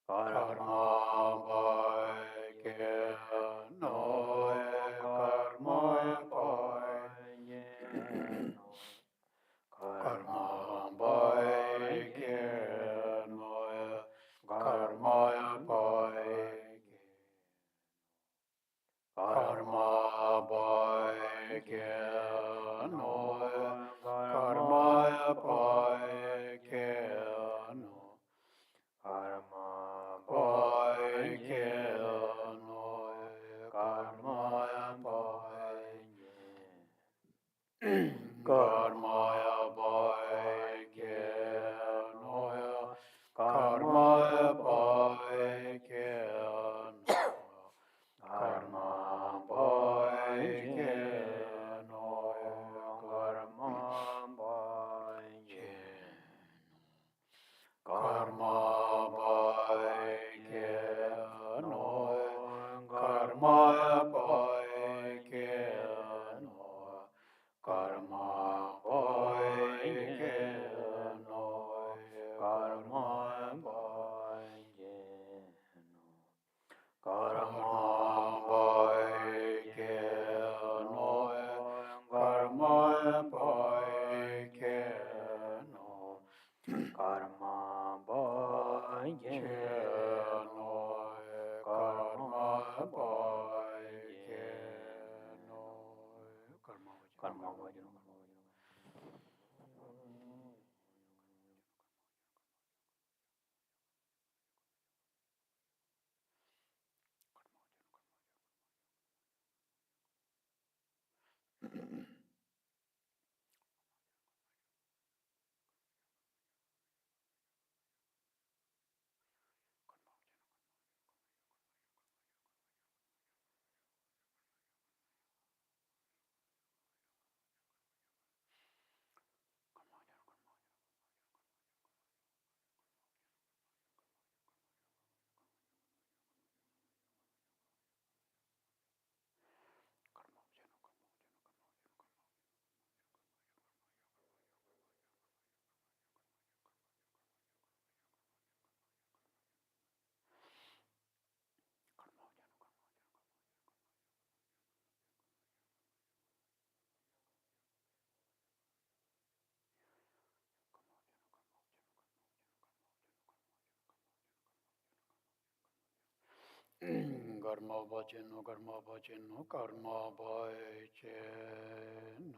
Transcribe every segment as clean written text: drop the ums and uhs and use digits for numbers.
karma bai ke noe karma bai no karma bai ke noe karma bai karma bai ke noe karma bai ke no karma bai ke noe karma bai karma bai ke noe karma bai ke no karma bai ke noe karma bai ke karma bai ke noe karma bai ke noe karma bai ke noe karma bai no karma bai ke noe karma bai ke no karma bai ke noe karma bai ke noe karma vajana karma vajana karma vajana karma bai che noe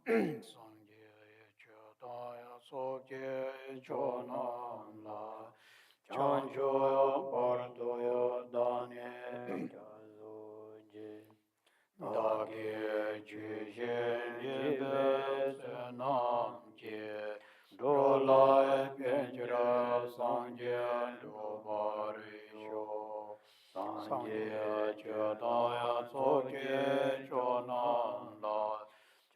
Sangye Chodaya Sokye Chonam La Chanchoya Pardoya Dane Chazoje Dage Chushen Yebe Senam Je Dola Penjara Sangye Dobare Sho Sangye Chodaya Sokye Chonam La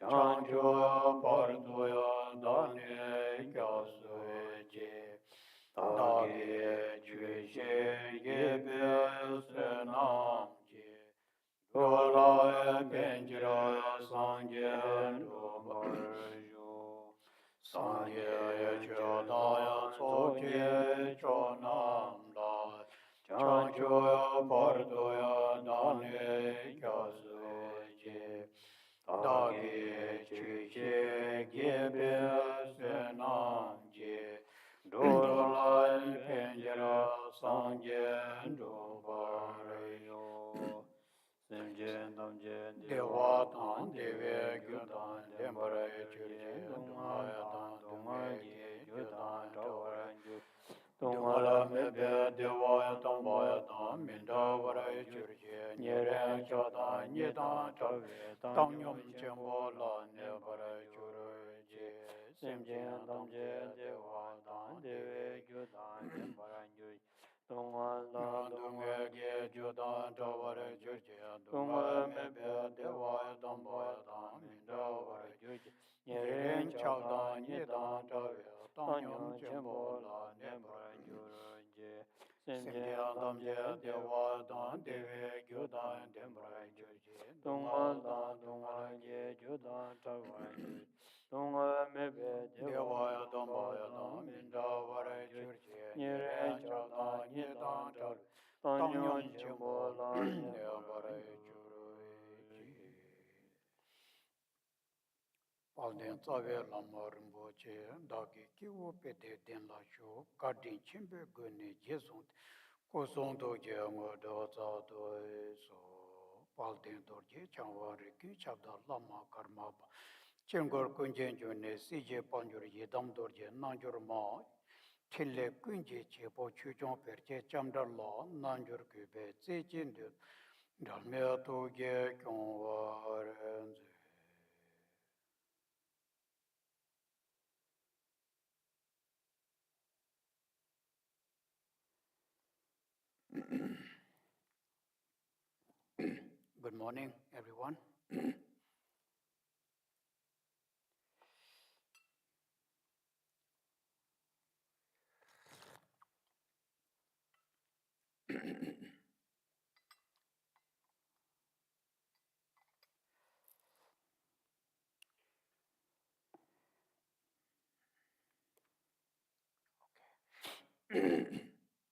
Chanchoya Pardoya Dane Kyasuje Dage Chushen Yebe Senam Je Dola Penjara Sangye Dobarjo Sangye Chodaya Sokye Chonam La Chanchoya Pardoya Dane Kyasuje Dagi Chushe Gebe Senam Je Dola Penjara Sangye Dobareyo Dewa Tan Deve Gyudan Dembare Churje Dumaya Tan Dungaye Gyudan Tawaranju Dungala Mebe Devaya Tambaya Tan Minda Vare Churje Nyeren Chodan Nyedan Tave Tangyum Chembo La Nebare Churje Semjen Tamje Dewa Tan Deve Gyudan Dembaranju Dunga Ge Judan Tavare Churje Dunga Mebe Devaya Tambaya Tan Minda Vare Churje Nyeren Chaudan Nyedan Tave Tangyum Chembo La Nebare Churje Semjen Tamje Dewa Dan Deve Gyudan Dembara Churje Dunga Dan Dunga Ge Judan Tavare Churje Dunga Mebe Devaya Tambaya Tan Minda Vare Churje Nyeren Chaudan Nyedan Tave Tangyum Chembo La Nebare Churje Palden Tsave Lama Rinpoche Dagi Kiwo Pete Den La Sho Kardin Chimbe Gune Jesung Kosong Doje Ngodo Tsa Doe So Palden Dorje Changwa Riki Chabda Lama Karma Chengor Kunjen June Sije Panjur Yedam Dorje Nanjur Ma Tille Kunje Chepo Chuchong Perche Chamdar La Nanjur Kube Tse Jindu Dalmea Toge Kyongwa Renze Good morning, everyone.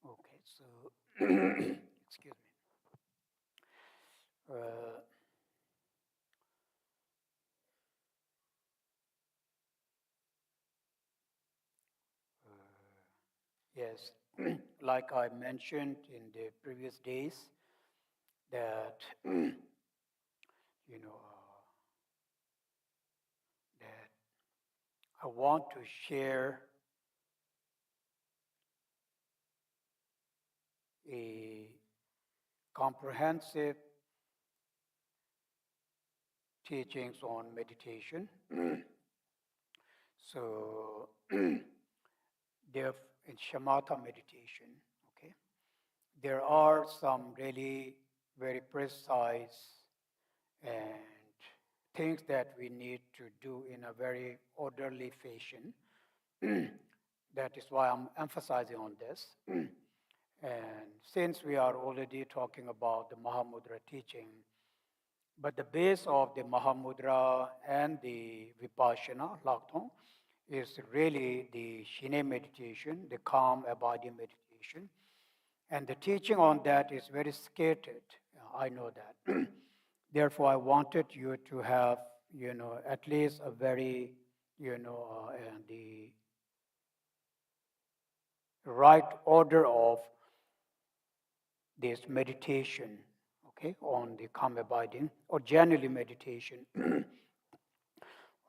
Okay, so excuse me. Uh, yes, like I mentioned in the previous days, that that I want to share a comprehensive teachings on meditation. So, there in shamatha meditation, okay, there are some really very precise and things that we need to do in a very orderly fashion. That is why I'm emphasizing on this. And since we are already talking about the Mahamudra teaching, but the base of the Mahamudra and the Vipassana, Lakton, is really the Shine meditation, the calm abiding meditation. And the teaching on that is very scattered. I know that. Therefore, I wanted you to have, at least a very, and the right order of this meditation, okay, on the calm abiding or generally meditation.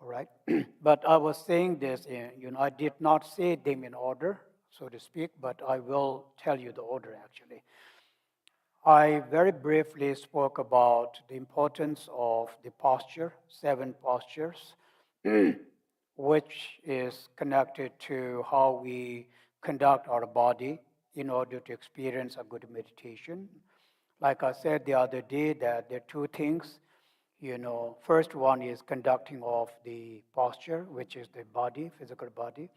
All right. But I was saying this, I did not say them in order, so to speak, but I will tell you the order actually. I very briefly spoke about the importance of the posture, 7 postures, which is connected to how we conduct our body in order to experience a good meditation. Like I said the other day, that there are 2 things. First one is conducting of the posture, which is the body, physical body.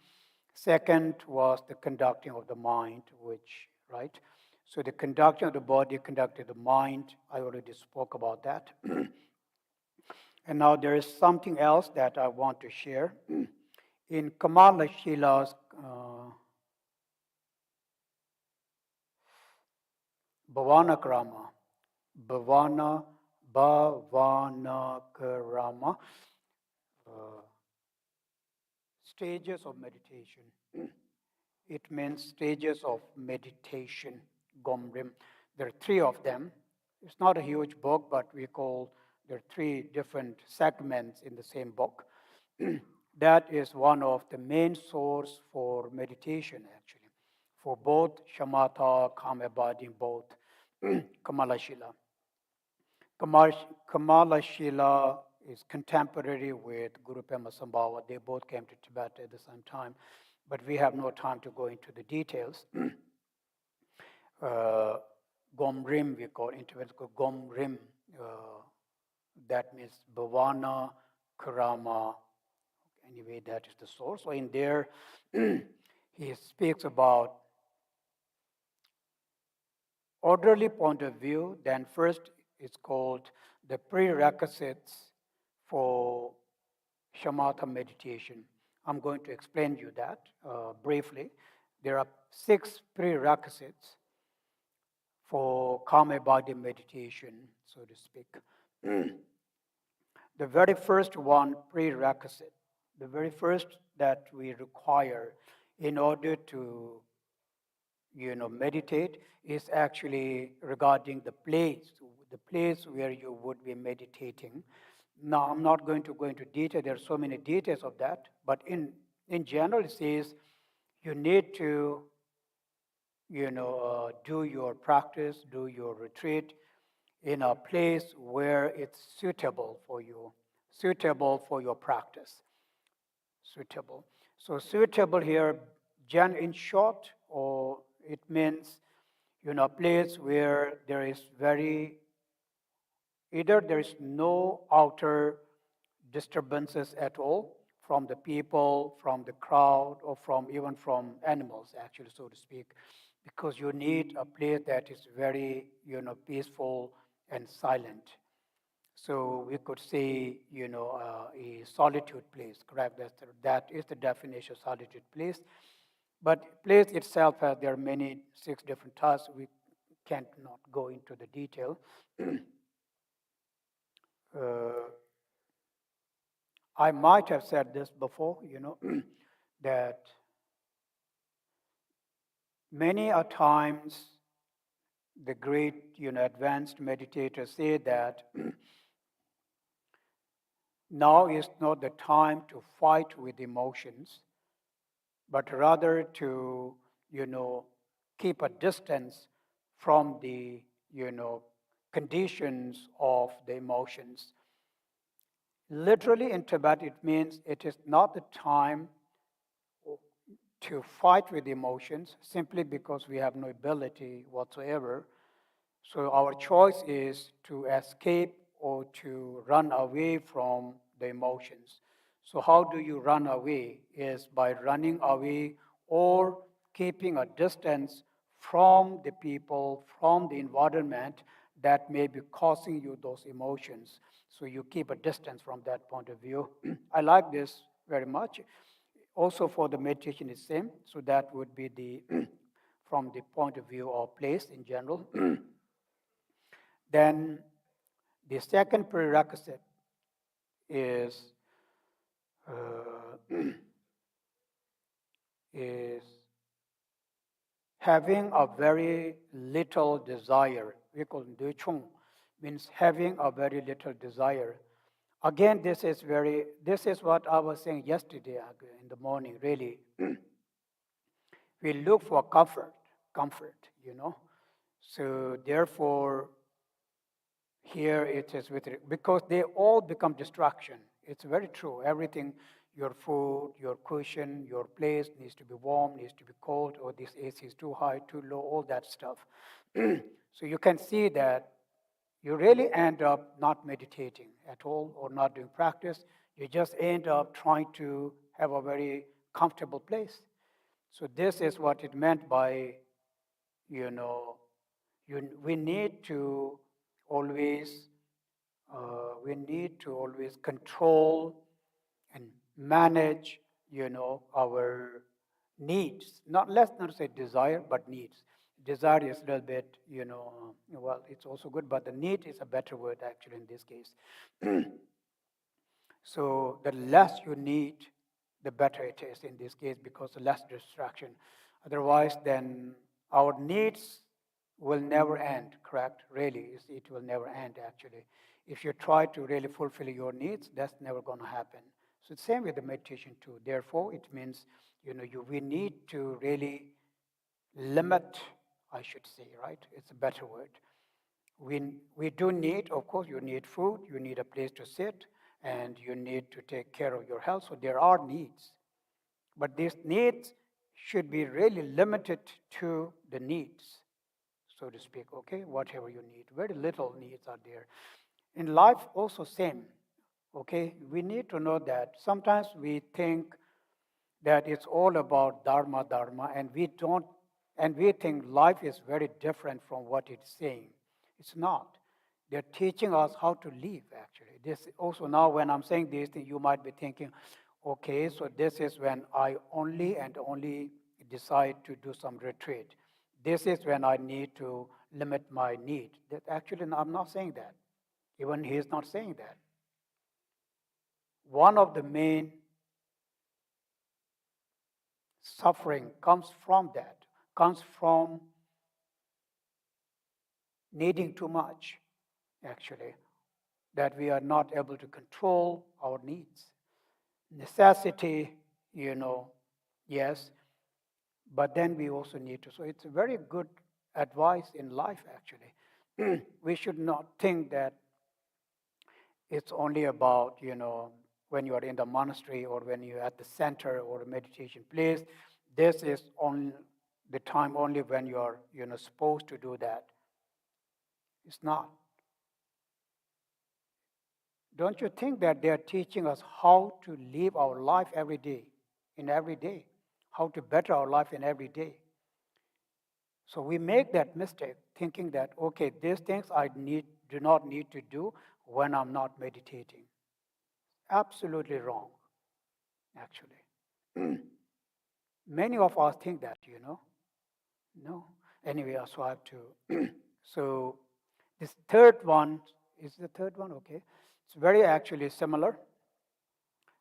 Second was the conducting of the mind, which, right? So the conduction of the body, conducting the mind, I already spoke about that. And now there is something else that I want to share. In Kamala Shila's Bhavanakrama, Bhavanakrama, uh, stages of meditation. It means stages of meditation, Gomrim. There are 3 of them. It's not a huge book, but we call there are 3 different segments in the same book. That is one of the main source for meditation, actually, for both shamatha, kamabadi, both Kamalashila. Kamalashila is contemporary with Guru Pema Sambhava. They both came to Tibet at the same time, but we have no time to go into the details. Gomrim, we call in Tibet, Gomrim. That means Bhavana, Karama. Anyway, that is the source. So in there, he speaks about orderly point of view. Then first, it's called the prerequisites for shamatha meditation. I'm going to explain you that briefly. There are 6 prerequisites for calm body meditation, so to speak. The very first one, prerequisite, the very first that we require in order to meditate is actually regarding the place where you would be meditating. Now, I'm not going to go into detail. There are so many details of that, but in general, it says you need to, do your practice, do your retreat in a place where it's suitable for you, suitable for your practice, suitable. So suitable here, in short, or it means, a place where there is either there is no outer disturbances at all from the people, from the crowd, or even from animals, actually, so to speak, because you need a place that is very, peaceful and silent. So we could say, a solitude place, correct? That is the definition of solitude place. But place itself, there are many 6 different types. We can't not go into the detail. I might have said this before, that many a times the great, advanced meditators say that now is not the time to fight with emotions, but rather to, keep a distance from the, conditions of the emotions. Literally in Tibet, it means it is not the time to fight with emotions simply because we have no ability whatsoever. So our choice is to escape or to run away from the emotions. So how do you run away? Is by running away or keeping a distance from the people, from the environment that may be causing you those emotions. So you keep a distance from that point of view. I like this very much. Also for the meditation is same. So that would be the from the point of view of place in general. Then the second prerequisite is is having a very little desire. We call it chung, means having a very little desire. Again, this is what I was saying yesterday in the morning, really. We look for comfort. So therefore, here it is because they all become distraction. It's very true. Everything, your food, your cushion, your place needs to be warm, needs to be cold, or this AC is too high, too low, all that stuff. So you can see that you really end up not meditating at all or not doing practice. You just end up trying to have a very comfortable place. So this is what it meant by, you know, we need to always control and manage, our needs. Let's not say desire, but needs. Desire is a little bit, well, it's also good, but the need is a better word actually in this case. So the less you need, the better it is in this case because the less distraction. Otherwise, then our needs will never end, correct? Really, it will never end actually. If you try to really fulfill your needs, that's never going to happen. So the same with the meditation too. Therefore, it means, we need to really limit, I should say, right? It's a better word. We do need, of course, you need food, you need a place to sit, and you need to take care of your health. So there are needs. But these needs should be really limited to the needs, so to speak, okay? Whatever you need. Very little needs are there. In life, also same, okay? We need to know that sometimes we think that it's all about dharma, and we think life is very different from what it's saying. It's not. They're teaching us how to live, actually. This also now, when I'm saying these things, you might be thinking, okay, so this is when I only and only decide to do some retreat. This is when I need to limit my need. That actually, I'm not saying that. Even he is not saying that. One of the main suffering comes from that, comes from needing too much, actually, that we are not able to control our needs. Necessity, yes, but then we also need to. So it's a very good advice in life, actually. We should not think that it's only about, when you are in the monastery or when you're at the center or a meditation place. This is on the time only when you are, supposed to do that. It's not. Don't you think that they are teaching us how to live our life every day, in every day, how to better our life in every day? So we make that mistake thinking that, okay, these things do not need to do when I'm not meditating. Absolutely wrong, actually. Many of us think that, No. Anyway, so I have to. So this third one is the third one, okay? It's very actually similar.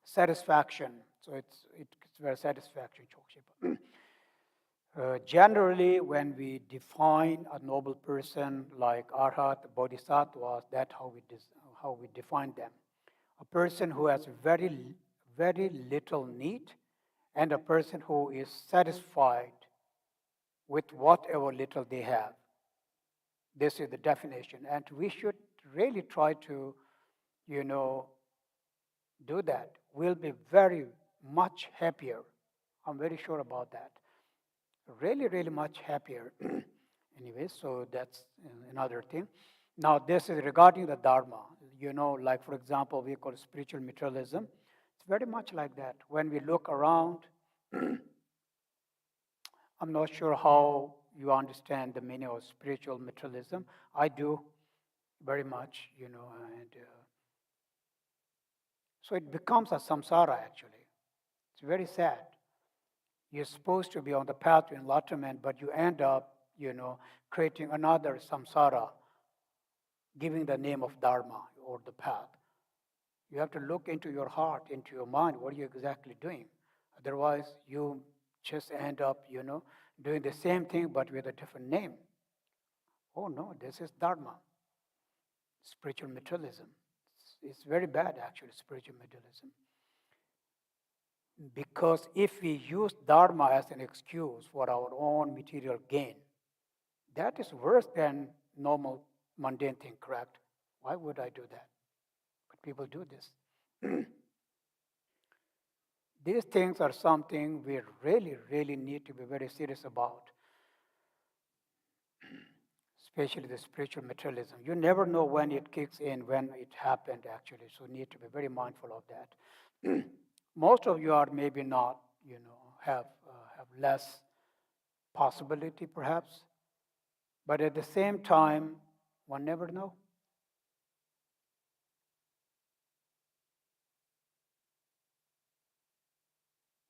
Satisfaction. So it's very satisfaction. Generally, when we define a noble person like Arhat, Bodhisattvas, that's how we define them. A person who has very little need, and a person who is satisfied with whatever little they have. This is the definition. And we should really try to, do that. We'll be very much happier. I'm very sure about that. Really, really much happier. Anyway, so that's another thing. Now, this is regarding the Dharma. Like for example, we call it spiritual materialism. It's very much like that. When we look around, I'm not sure how you understand the meaning of spiritual materialism. I do very much, and so it becomes a samsara actually. It's very sad. You're supposed to be on the path to enlightenment, but you end up, creating another samsara, giving the name of Dharma or the path. You have to look into your heart, into your mind, what are you exactly doing? Otherwise, you just end up, doing the same thing but with a different name. Oh no, this is Dharma, spiritual materialism. it's very bad, actually, spiritual materialism. Because if we use Dharma as an excuse for our own material gain, that is worse than normal mundane thing, correct? Why would I do that? But people do this. These things are something we really, really need to be very serious about, especially the spiritual materialism. You never know when it kicks in, when it happened actually, so need to be very mindful of that. Most of you are maybe not, have less possibility perhaps, but at the same time, one never know.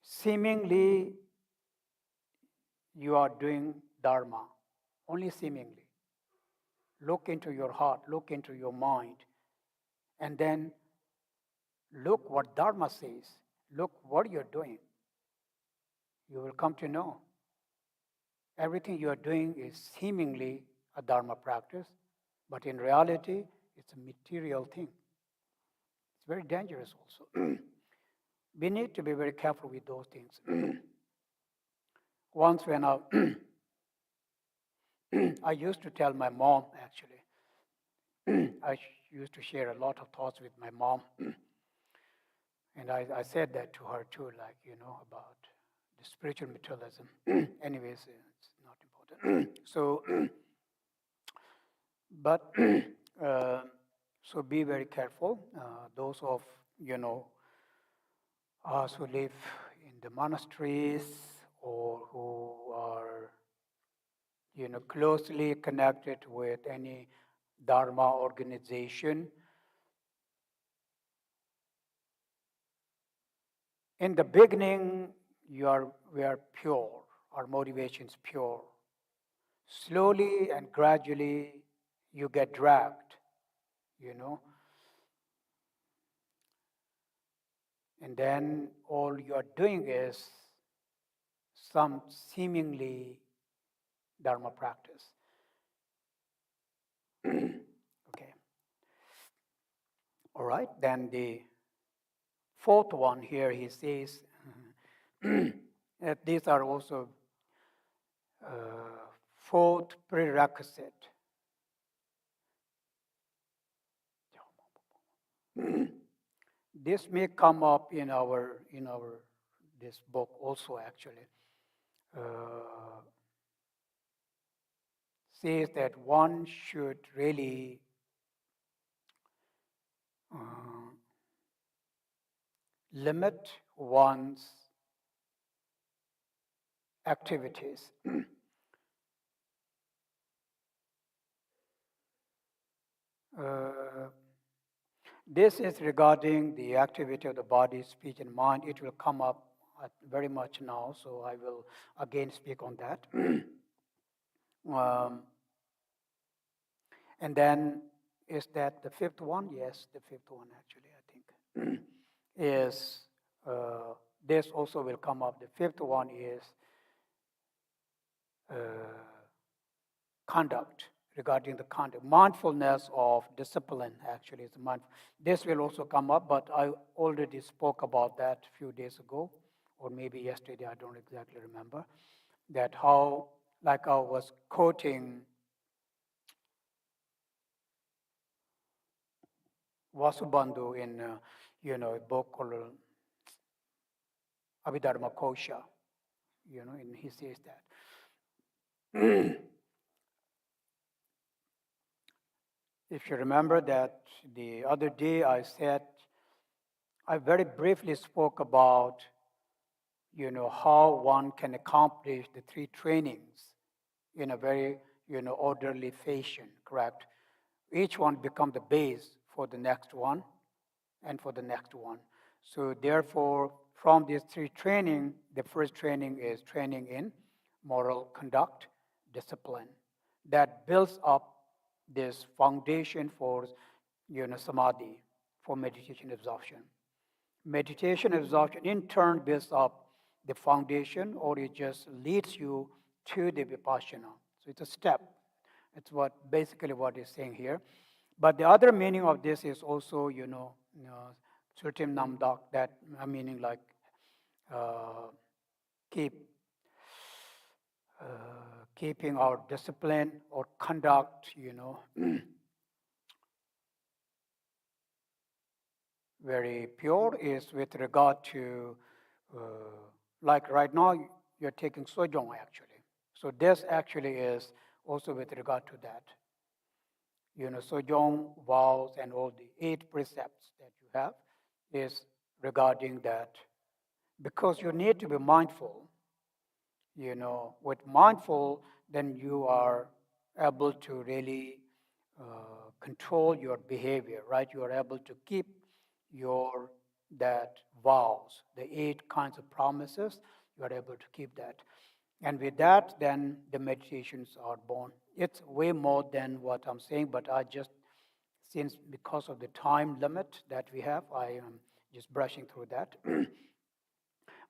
Seemingly, you are doing Dharma, only seemingly. Look into your heart, look into your mind, and then look what Dharma says. Look what you're doing. You will come to know. Everything you are doing is seemingly a Dharma practice, but in reality, it's a material thing. It's very dangerous also. We need to be very careful with those things. Once when I used to tell my mom, actually, I used to share a lot of thoughts with my mom. And I said that to her too, like, about the spiritual materialism. Anyways, it's not important. But, so be very careful. Those of, us who live in the monasteries or who are, closely connected with any Dharma organization. In the beginning, we are pure. Our motivation is pure. Slowly and gradually, you get dragged, and then all you are doing is some seemingly Dharma practice. Okay. All right, then the fourth one here, he says that these are also fourth prerequisite. This may come up in our this book also actually. Says that one should really limit one's activities. This is regarding the activity of the body, speech, and mind. It will come up very much now, so I will again speak on that. And then, is that the fifth one? Yes, the fifth one actually, I think, is, this also will come up. The fifth one is conduct, regarding the conduct. Mindfulness of discipline actually is mindful. This will also come up, but I already spoke about that a few days ago, or maybe yesterday, I don't exactly remember, that how, like I was quoting Vasubandhu in, a book called Abhidharma Kosha, and he says that. If you remember that the other day I said, I very briefly spoke about, how one can accomplish the three trainings in a very, orderly fashion, correct? Each one becomes the base for the next one and for the next one. So therefore, from these three training, the first training is training in moral conduct, discipline. That builds up this foundation for, samadhi, for meditation absorption. Meditation absorption in turn builds up the foundation, or it just leads you to the vipassana. So it's a step. It's basically what he's saying here. But the other meaning of this is also, Surtim Namdak, that meaning like uh, keep keeping our discipline or conduct, very pure is with regard to, uh, like right now, you're taking sojong actually. So this actually is also with regard to that. Sojong, vows, and all the 8 precepts that you have is regarding that. Because you need to be mindful, with mindful, then you are able to really control your behavior, right? You are able to keep your that vows, the 8 kinds of promises, you are able to keep that. And with that, then the meditations are born. It's way more than what I'm saying, but I just, since because of the time limit that we have, I am just brushing through that.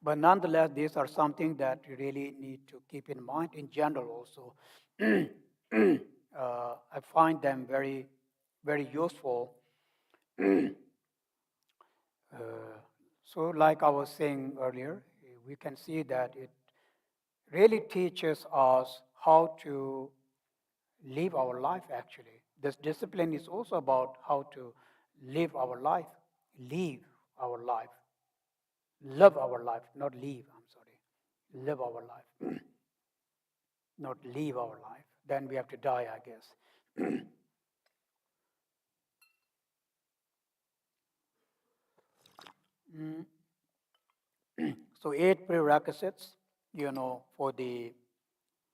But nonetheless, these are something that you really need to keep in mind in general also. I find them very, very useful. Uh, so like I was saying earlier, we can see that it really teaches us how to live our life actually. This discipline is also about how to live our life, live our life, live our life, not live, I'm sorry, live our life, not live our life. Then we have to die, I guess. Mm. So 8 prerequisites, for the,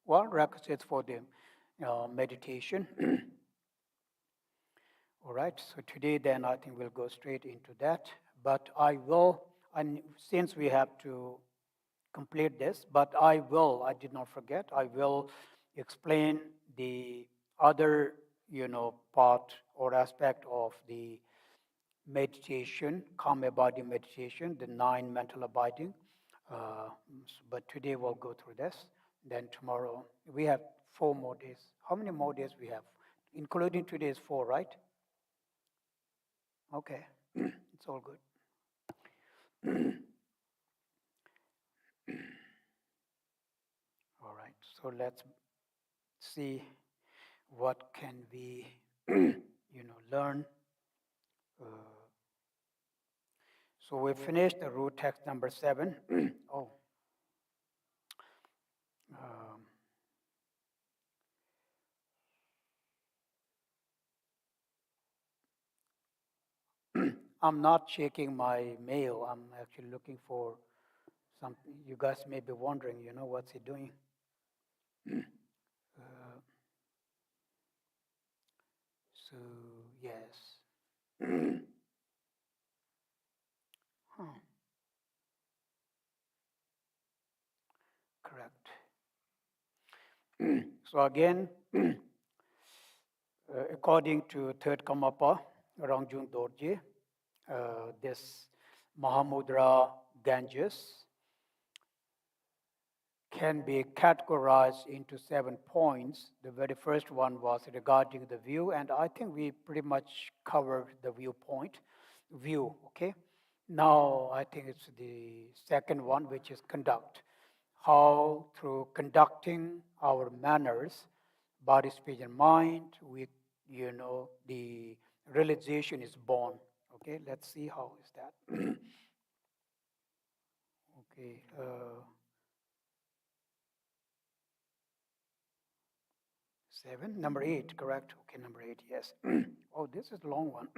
well, requisites for the meditation. All right, so today then I think we'll go straight into that. But I will, and since we have to complete this, but I did not forget, I will explain the other, part or aspect of the meditation, calm body meditation, the 9 mental abiding. But today we'll go through this. Then tomorrow we have 4 more days. How many more days we have? Including today is 4, right? Okay, it's all good. All right, so let's see what can we, learn. Uh, so we finished the root text number 7. Oh, um, I'm not checking my mail. I'm actually looking for something. You guys may be wondering, what's he doing? Uh, so, yes. Huh, correct. So again, according to third Kamapa, Rangjung Dorje, this Mahamudra Ganges can be categorized into 7 points. The very first one was regarding the view, and I think we pretty much covered the viewpoint, view, okay? Now I think it's the second one, which is conduct. How through conducting our manners, body, speech, and mind, the realization is born. Okay, let's see how is that. Okay. 7, number 8, correct? Okay, number 8, yes. Oh, this is a long one.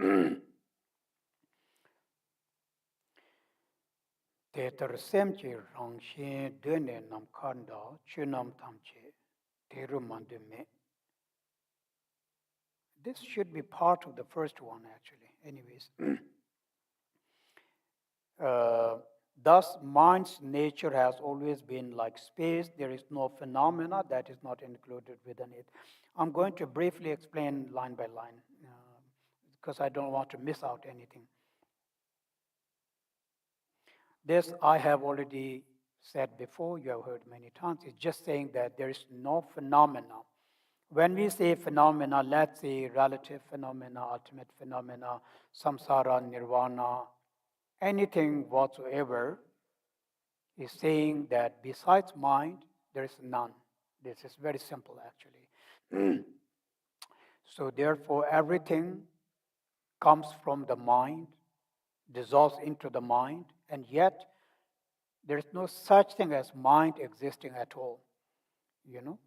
Tetar semche rangshin dene nam kanda chunam tamche teru mandume. This should be part of the first one, actually. Anyways. Uh, Thus, mind's nature has always been like space. There is no phenomena that is not included within it. I'm going to briefly explain line by line because I don't want to miss out anything. This I have already said before, you have heard many times. It's just saying that there is no phenomena When we say phenomena, let's say relative phenomena, ultimate phenomena, samsara, nirvana, anything whatsoever, is saying that besides mind, there is none. This is very simple, actually. So, therefore, everything comes from the mind, dissolves into the mind, and yet there is no such thing as mind existing at all.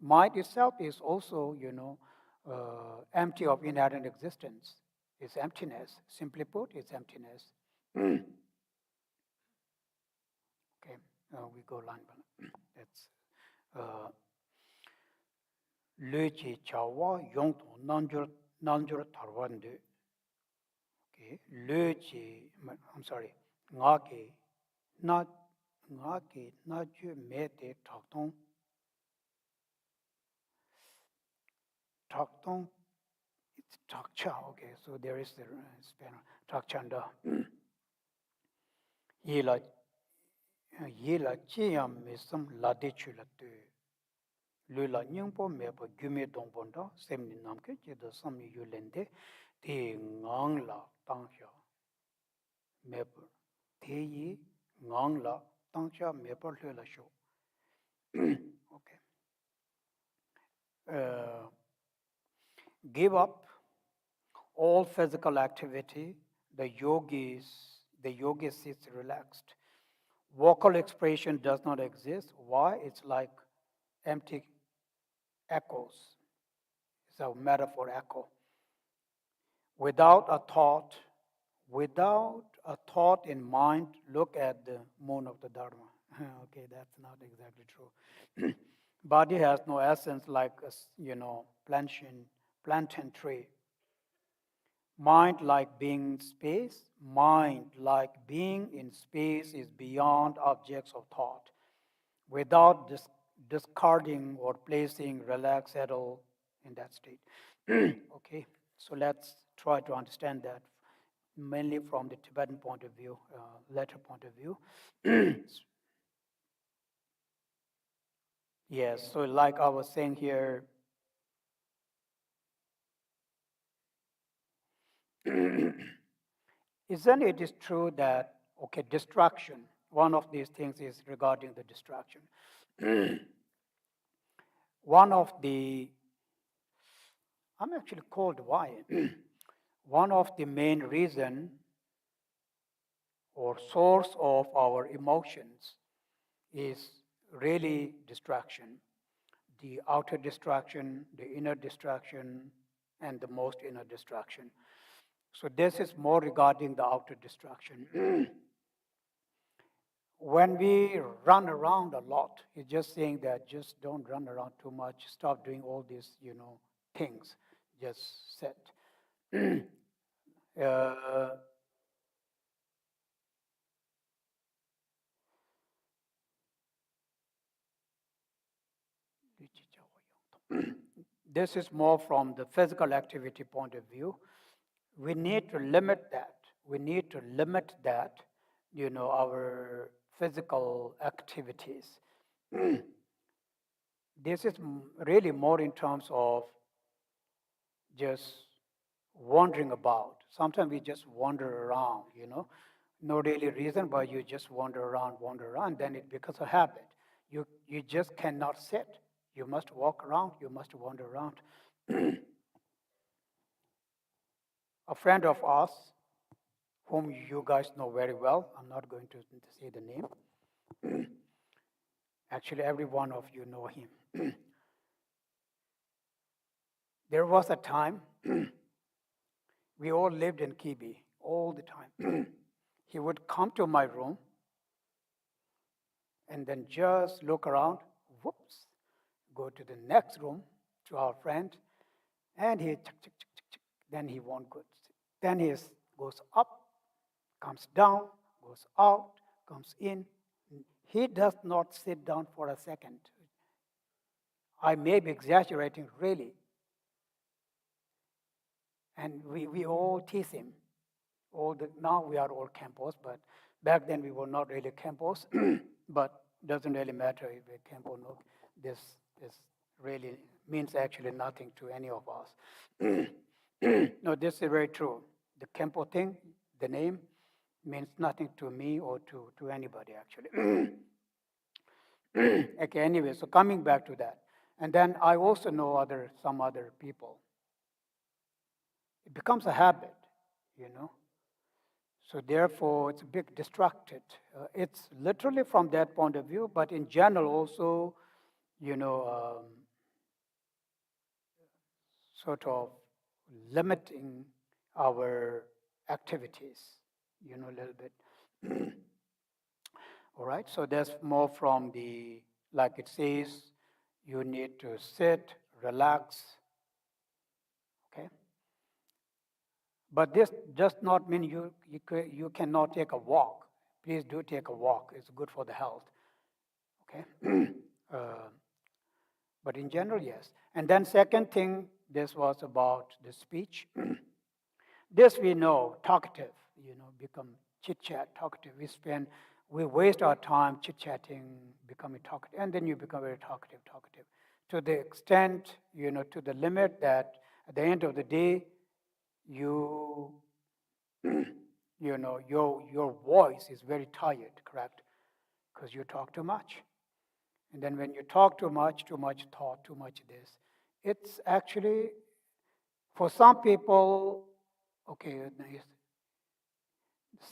Mind itself is also, empty of inherent existence. It's emptiness. Simply put, it's emptiness. Okay, we go line by line. That's Lechi chawa yongto nanjur tarwande. Okay, Lechi, I'm sorry, ngaki na ngaki na ju me de taktong. It's takcha. Okay, so there is the spanner takchanda. Yela yela chiyam misam lade chulatu. Lula nyingpo meba gyume dongbonda semni namke jida sami yulende te ngang la tangsha meba te yi ngang la tangsha meba lula sho. Okay. Give up all physical activity. The yogi sits relaxed. Vocal expression does not exist. Why? It's like empty echoes. It's a metaphor echo. Without a thought in mind, look at the moon of the Dharma. Okay, that's not exactly true. Body has no essence like plantain tree. Mind like being space, mind like being in space is beyond objects of thought. Without discarding or placing, relax, settle in that state. Okay, so let's try to understand that mainly from the Tibetan point of view, letter point of view. Yes, so like I was saying here, isn't it is true that, okay, distraction, one of these things is regarding the distraction. One of the, I'm actually called why? One of the main reason or source of our emotions is really distraction. The outer distraction, the inner distraction, and the most inner distraction. So this is more regarding the outer distraction. When we run around a lot, it's just saying that just don't run around too much. Stop doing all these, things. Just sit. uh, this is more from the physical activity point of view. We need to limit that. We need to limit that, our physical activities. This is really more in terms of just wandering about. Sometimes we just wander around, no really reason, but you just wander around, then it becomes a habit. You just cannot sit. You must walk around, you must wander around. A friend of ours, whom you guys know very well, I'm not going to say the name. Actually, every one of you know him. There was a time we all lived in Kibi all the time. He would come to my room and then just look around, whoops, go to the next room to our friend, and he then he won't go. Then he goes up, comes down, goes out, comes in. He does not sit down for a second. I may be exaggerating, really. And we all tease him. Now we are all Khenpos, but back then we were not really Khenpos. But doesn't really matter if we're Khenpo or not. This really means actually nothing to any of us. No, this is very true. The Khenpo thing, the name, means nothing to me or to anybody actually. Okay, anyway, so coming back to that. And then I also know some other people. It becomes a habit, you know. So therefore, it's a bit distracted. It's literally from that point of view, but in general also, you know, sort of limiting our activities, you know, a little bit. All right, so that's more from the, like it says, you need to sit, relax, okay? But this does not mean you cannot take a walk. Please do take a walk. It's good for the health, okay? uh, but in general, yes. And then second thing, this was about the speech. This we know, talkative, you know, become chit-chat, talkative. We waste our time chit-chatting, becoming talkative, and then you become very talkative. To the extent, you know, to the limit that at the end of the day, you, you know, your voice is very tired, correct? Because you talk too much. And then when you talk too much thought, too much this, it's actually, for some people, okay,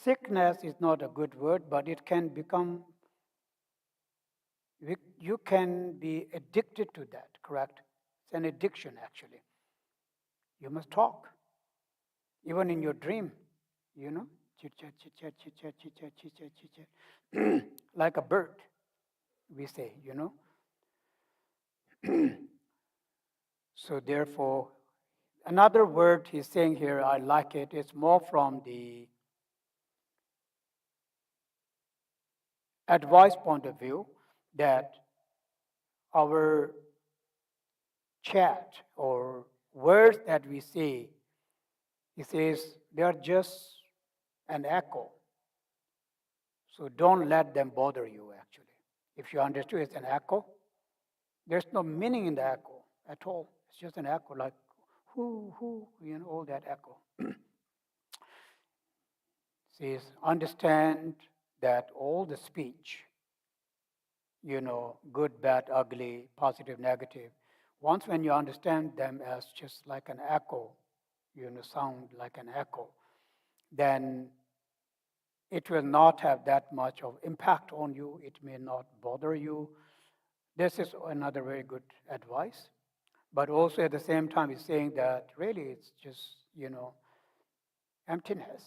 sickness is not a good word, but it can become, you can be addicted to that, correct? It's an addiction, actually. You must talk, even in your dream, you know, chit chat, chit chat, chit chat, chit chat, chit chat, chit chat, like a bird, we say, you know. So therefore, another word he's saying here, I like it, it's more from the advice point of view that our chat or words that we say, he says, they are just an echo. So don't let them bother you, actually. If you understood it's an echo, there's no meaning in the echo at all. It's just an echo, like who, you know, all that echo. Says, understand that all the speech, you know, good, bad, ugly, positive, negative, once when you understand them as just like an echo, you know, sound like an echo, then it will not have that much of impact on you. It may not bother you. This is another very good advice. But also at the same time, he's saying that really it's just, you know, emptiness.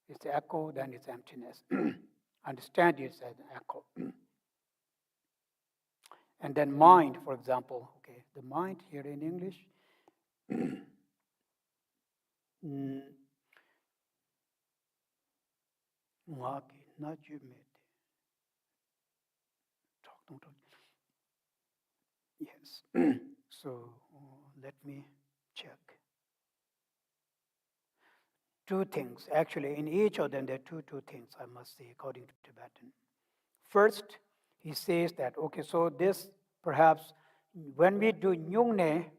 It's echo, then it's emptiness. Understand it as an echo. And then mind, for example, okay, the mind here in English, mm, yes. So let me check. Two things. Actually, in each of them, there are two things, I must say, according to Tibetan. First, he says that, okay, so this perhaps, when we do Nyungne,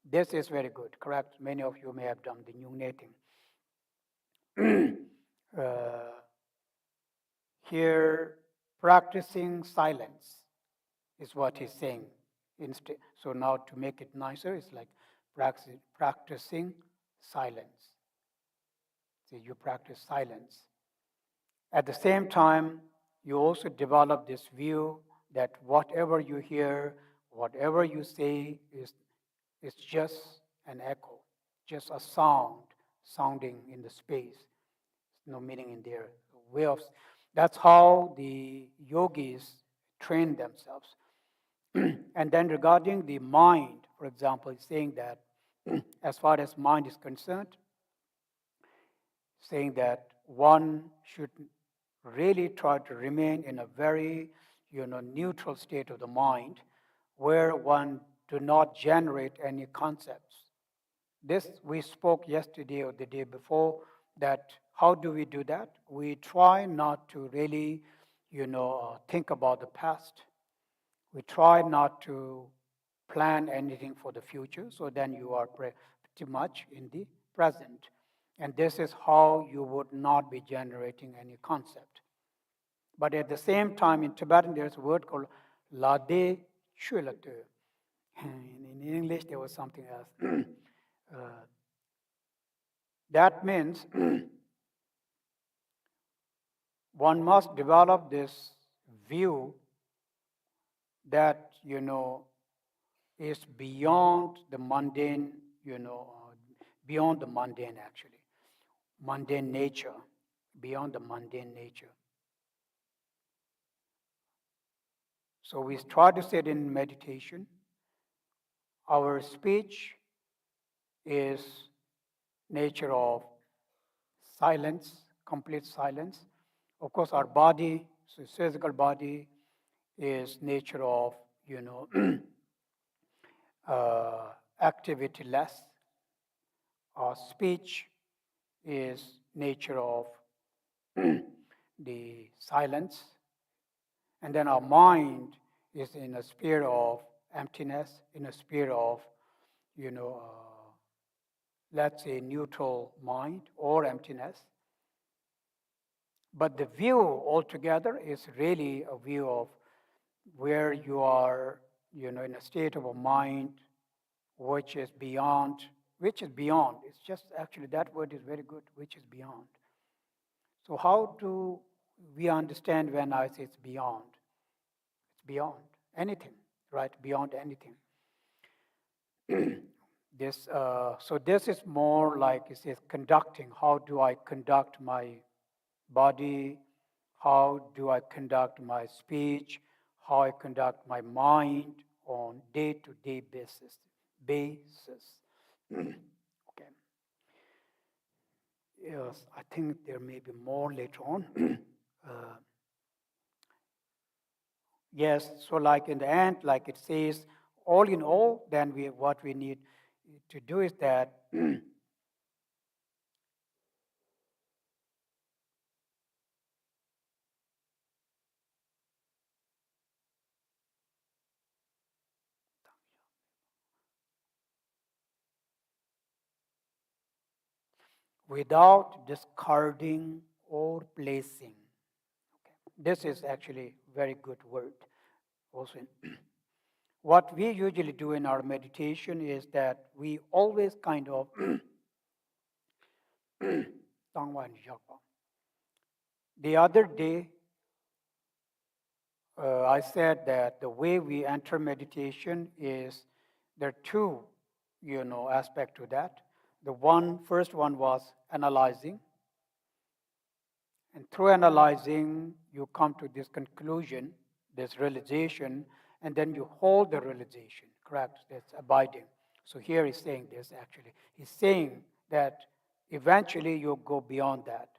this is very good, correct? Many of you may have done the Nyungne thing. Here, practicing silence is what he's saying. So now to make it nicer, it's like practicing silence. So you practice silence. At the same time, you also develop this view that whatever you hear, whatever you say is just an echo, just a sound sounding in the space. No meaning in their way of. That's how the yogis train themselves. And then regarding the mind, for example, saying that as far as mind is concerned, saying that one should really try to remain in a very, neutral state of the mind where one do not generate any concepts. This we spoke yesterday or the day before, that how do we do that? We try not to really, think about the past. We try not to plan anything for the future, so then you are pretty much in the present. And this is how you would not be generating any concept. But at the same time, in Tibetan, there's a word called lade chulate. In English, there was something else. That means one must develop this view that, is beyond the mundane, beyond the mundane actually, mundane nature, beyond the mundane nature. So we try to say it in meditation. Our speech is nature of silence, complete silence. Of course, our body, so physical body, is nature of, activity less. Our speech is nature of the silence. And then our mind is in a sphere of emptiness, in a sphere of, let's say, neutral mind or emptiness. But the view altogether is really a view of where you are, in a state of a mind which is beyond, It's just actually that word is very good, which is beyond. So how do we understand when I say it's beyond? It's beyond anything, right? Beyond anything. So this is more like it says conducting. How do I conduct my body? How do I conduct my speech? How I conduct my mind on day-to-day basis. Okay. Yes, I think there may be more later on. Yes, so like in the end, like it says, all in all, then what we need to do is that without discarding or placing. Okay. This is actually very good word. Also, what we usually do in our meditation is that we always kind of the other day, I said that the way we enter meditation is there are two, aspect to that. First one was analyzing, and through analyzing, you come to this conclusion, this realization, and then you hold the realization. Correct? That's abiding. So here he's saying this actually. He's saying that eventually you go beyond that.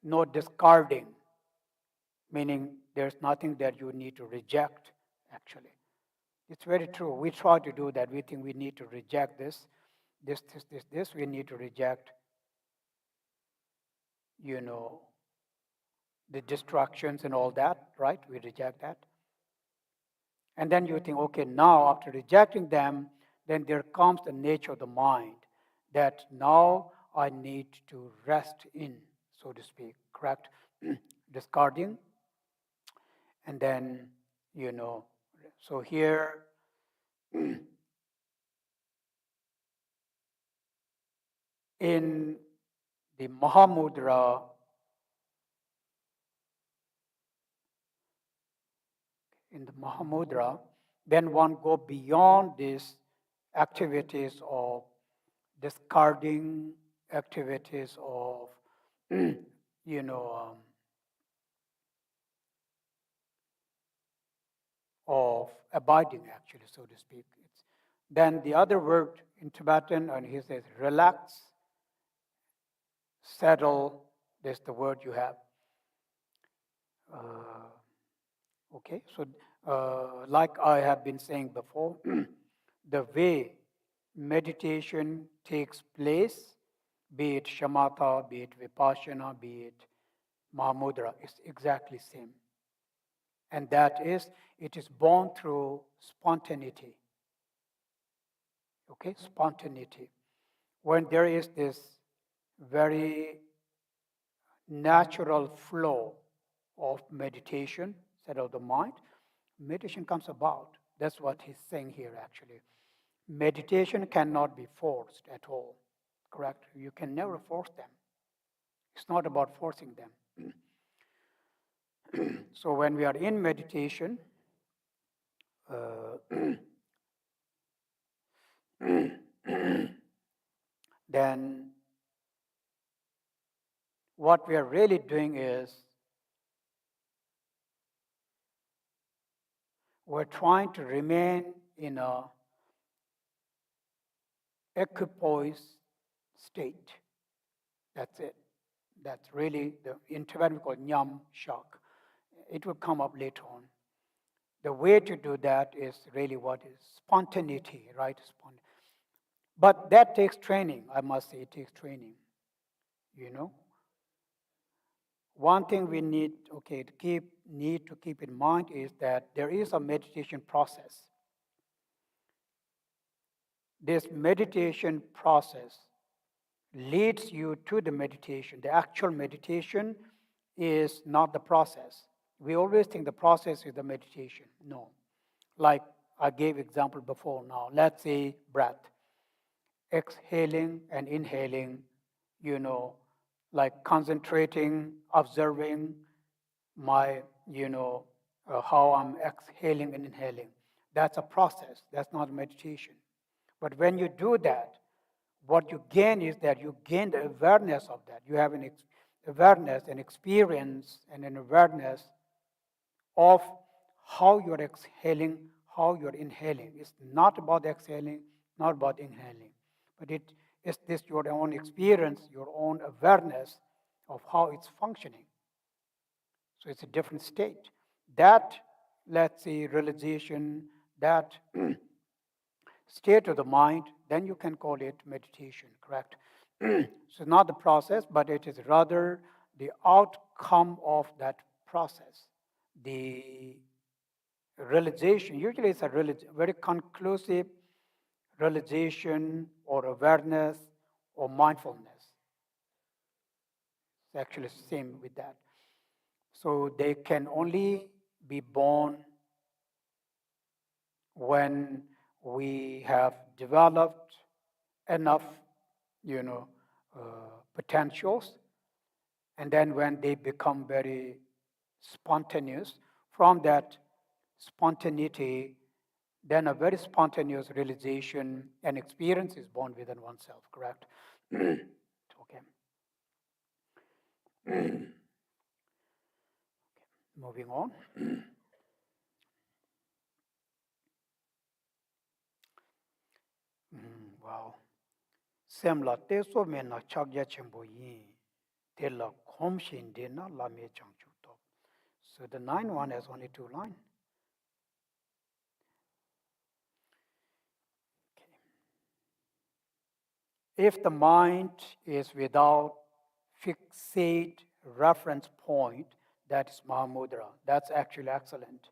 No discarding, meaning there's nothing that you need to reject, actually. It's very true. We try to do that. We think we need to reject this. We need to reject, the distractions and all that, right? We reject that. And then you think, okay, now after rejecting them, then there comes the nature of the mind that now I need to rest in, so to speak, correct? Discarding. And then, so here, in the Mahamudra, then one go beyond these activities of discarding, activities of, you know, of abiding, actually, so to speak. Then the other word in Tibetan, and he says relax, settle. That's the word you have. Okay, so like I have been saying before, the way meditation takes place, be it shamatha, be it vipassana, be it Mahamudra, is exactly same. And that is, it is born through spontaneity. okay, spontaneity. When there is this very natural flow of meditation, set of the mind, meditation comes about. That's what he's saying here actually. Meditation cannot be forced at all, correct? You can never force them. It's not about forcing them. So when we are in meditation, then what we are really doing is we're trying to remain in a equipoise state. That's it. That's really the in Tibetan we call nyam shak. It will come up later on. The way to do that is really what is spontaneity, right? But that takes training, I must say, it takes training. You know? One thing we need, okay, need to keep in mind is that there is a meditation process. This meditation process leads you to the meditation. The actual meditation is not the process. We always think the process is the meditation. No. Like I gave example before now. Let's say breath. Exhaling and inhaling, like concentrating, observing my, how I'm exhaling and inhaling. That's a process. That's not meditation. But when you do that, what you gain is that you gain the awareness of that. You have an awareness, an experience, and an awareness of how you're exhaling, how you're inhaling. It's not about exhaling, not about inhaling, but it is this your own experience, your own awareness of how it's functioning. So it's a different state. That, let's say, realization, that state of the mind, then you can call it meditation, correct? So not the process, but it is rather the outcome of that process. The realization, usually it's a very conclusive realization or awareness or mindfulness. It's actually the same with that. So they can only be born when we have developed enough, potentials, and then when they become very spontaneous, from that spontaneity, then a very spontaneous realization and experience is born within oneself, correct? Okay. Moving on. Wow. Semla teso me na chagya chenpo yin, te la khom shin de na la me chang chu top. So the 9-1 has only 2 lines. Okay. If the mind is without fixate reference point, that is Mahamudra. That's actually excellent.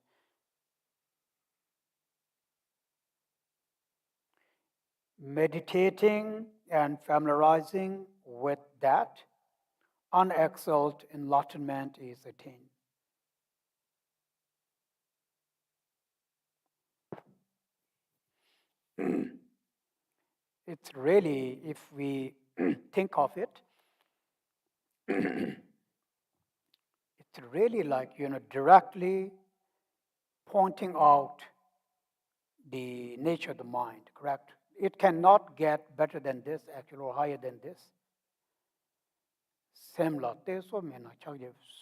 Meditating and familiarizing with that, unexcelled enlightenment is attained. It's really, if we think of it, it's really like, directly pointing out the nature of the mind, correct? It cannot get better than this, actually, or higher than this. Semla,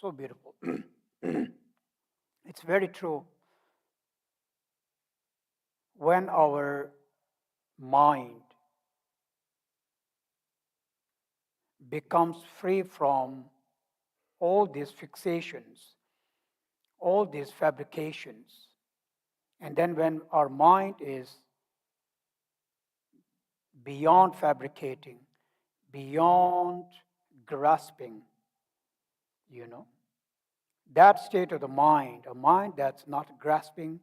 so beautiful. It's very true. When our mind becomes free from all these fixations, all these fabrications, and then when our mind is beyond fabricating, beyond grasping, that state of the mind, a mind that's not grasping,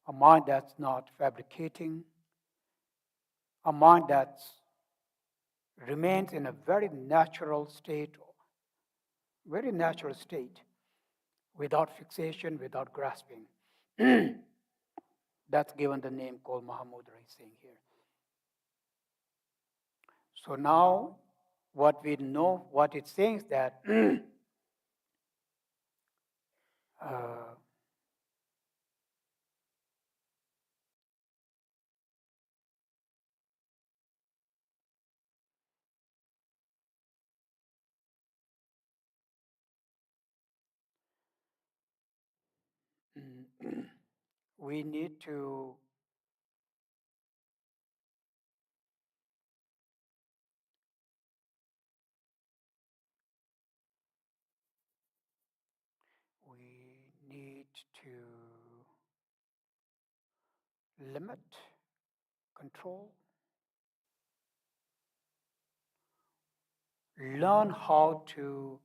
a mind that's not fabricating, a mind that remains in a very natural state, without fixation, without grasping. That's given the name called Mahamudra, he's saying here. So now, what we know, what it's saying is that uh, we need to we need to limit, control, learn how to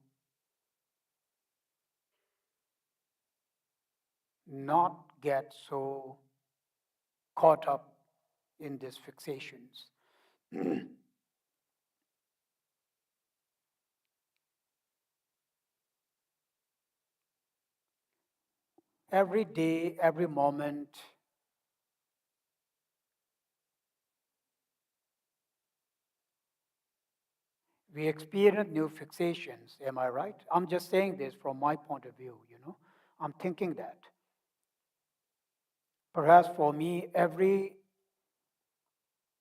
not get so caught up in these fixations. Every day, every moment, we experience new fixations. Am I right? I'm just saying this from my point of view, you know. I'm thinking that. Perhaps for me, every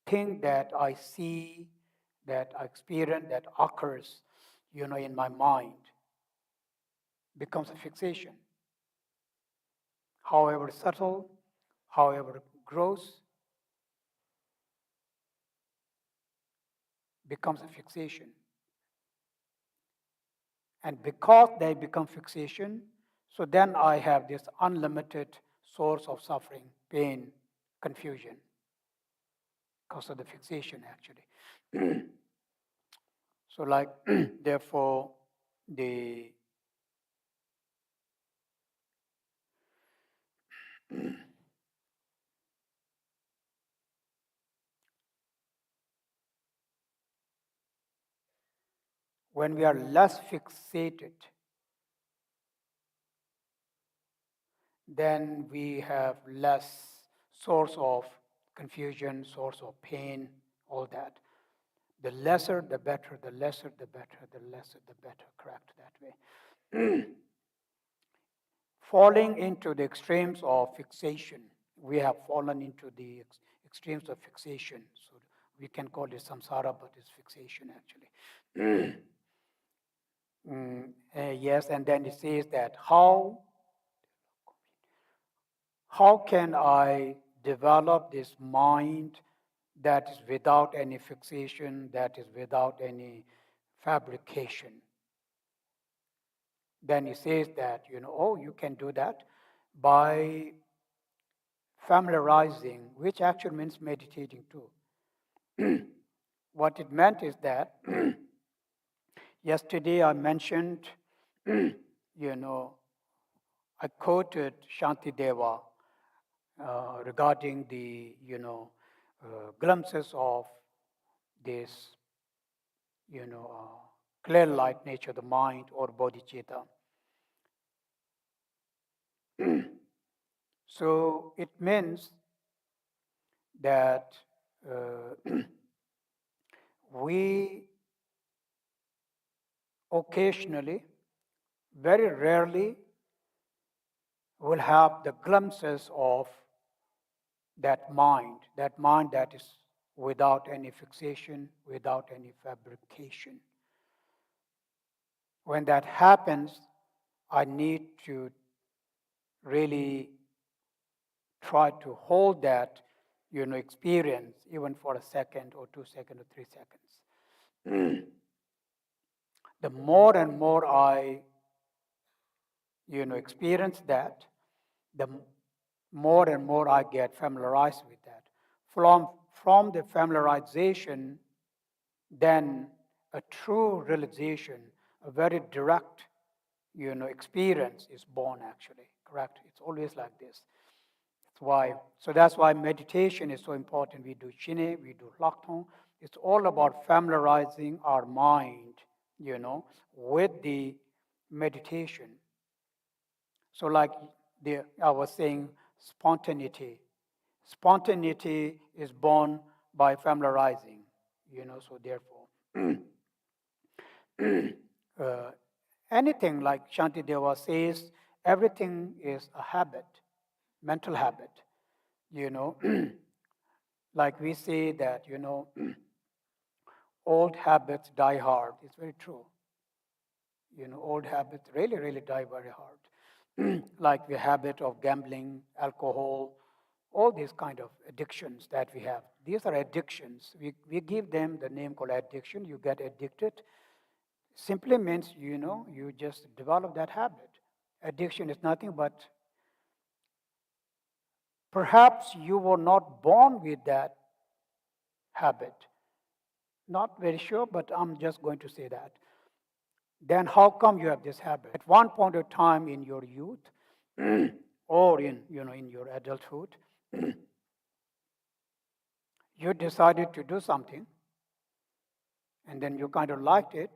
thing that I see, that I experience, that occurs, you know, in my mind becomes a fixation. However subtle, however gross, becomes a fixation. And because they become fixation, so then I have this unlimited source of suffering, pain, confusion, because of the fixation actually. So like, therefore, the when we are less fixated, then we have less source of confusion, source of pain, all that. The lesser, the better, the lesser, the better, the lesser, the better, correct that way. Falling into the extremes of fixation, we have fallen into the extremes of fixation. So we can call it samsara, but it's fixation actually. Yes, and then it says that how can I develop this mind that is without any fixation, that is without any fabrication? Then he says that, you know, oh, you can do that by familiarizing, which actually means meditating too. What it meant is that yesterday I mentioned, you know, I quoted Shantideva regarding the, you know, glimpses of this, you know, clear light nature, the mind or bodhicitta. So it means that we occasionally, very rarely, will have the glimpses of that mind that is without any fixation, without any fabrication. When that happens, I need to really try to hold that, you know, experience even for a second or 2 seconds or 3 seconds. The more and more I, you know, experience that, the more and more I get familiarized with that. From the familiarization, then a true realization, a very direct, you know, experience is born actually, correct? It's always like this. So that's why meditation is so important. We do chine, we do lakton. It's all about familiarizing our mind, with the meditation. So like I was saying, spontaneity. Spontaneity is born by familiarizing, so therefore, uh, anything like Shantideva says, everything is a habit, mental habit, you know. Like we say that, old habits die hard. It's very true. Old habits really, really die very hard. Like the habit of gambling, alcohol, all these kind of addictions that we have. These are addictions. We give them the name called addiction. You get addicted. Simply means, you just develop that habit. Addiction is nothing but perhaps you were not born with that habit. Not very sure, but I'm just going to say that. Then how come you have this habit? At one point of time in your youth, or in your adulthood, you decided to do something, and then you kind of liked it,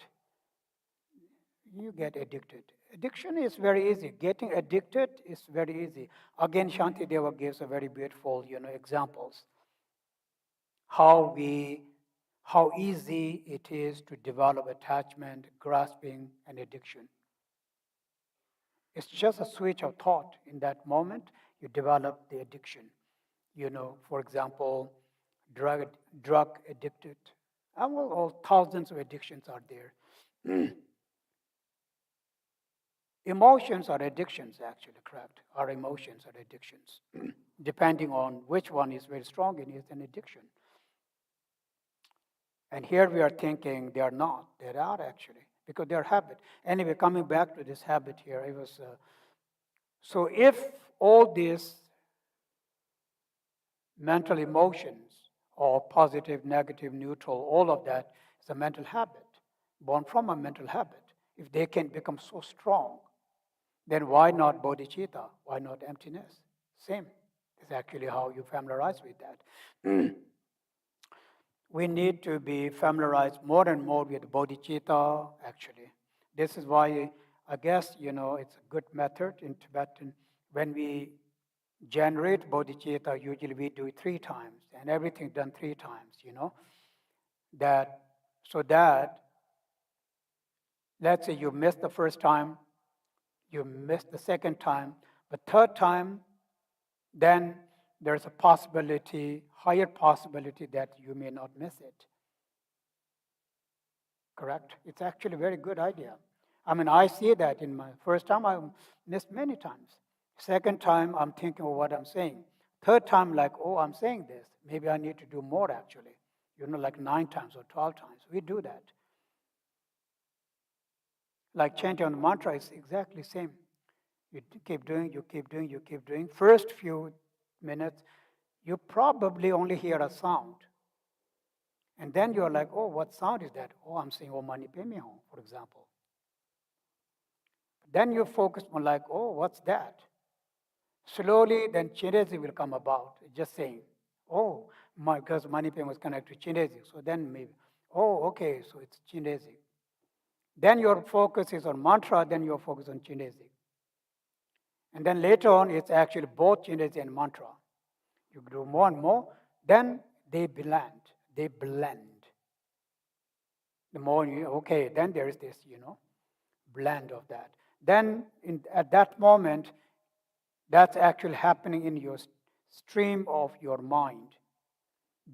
you get addicted. Addiction is very easy. Getting addicted is very easy. Again, Shantideva gives a very beautiful, examples. How easy it is to develop attachment, grasping, and addiction. It's just a switch of thought. In that moment, you develop the addiction. For example, drug addicted. All thousands of addictions are there. Emotions are addictions, actually, correct? Our emotions are addictions. Depending on which one is very strong in, it's an addiction. And here we are thinking they are not. They are actually, because they are habit. Anyway, coming back to this habit here, it was. So if all these mental emotions, or positive, negative, neutral, all of that is a mental habit, born from a mental habit. If they can become so strong, then why not bodhicitta? Why not emptiness? Same. It's actually how you familiarize with that. We need to be familiarized more and more with bodhicitta, actually. This is why I guess, it's a good method in Tibetan. When we generate bodhicitta, usually we do it 3 times, and everything done 3 times, that so that, let's say you missed the first time, you missed the second time, but third time, then there's a possibility, higher possibility that you may not miss it. Correct? It's actually a very good idea. I mean, I see that in my first time, I missed many times. Second time, I'm thinking of what I'm saying. Third time, like, oh, I'm saying this. Maybe I need to do more, actually. Like 9 times or 12 times. We do that. Like chanting on the mantra is exactly same. You keep doing, you keep doing, you keep doing. First few minutes, you probably only hear a sound. And then you're like, oh, what sound is that? Oh, I'm saying Om Mani Padme Hum, for example. Then you focus on like, oh, what's that? Slowly, then Chinese will come about, just saying, oh, because Mani Padme was connected to Chinese. So then maybe, oh, okay, so it's Chinese. Then your focus is on mantra, then your focus on Chinese. And then later on, it's actually both Chinese and mantra. You do more and more, then they blend. They blend. The more you, okay, then there is this, blend of that. Then at that moment, that's actually happening in your stream of your mind.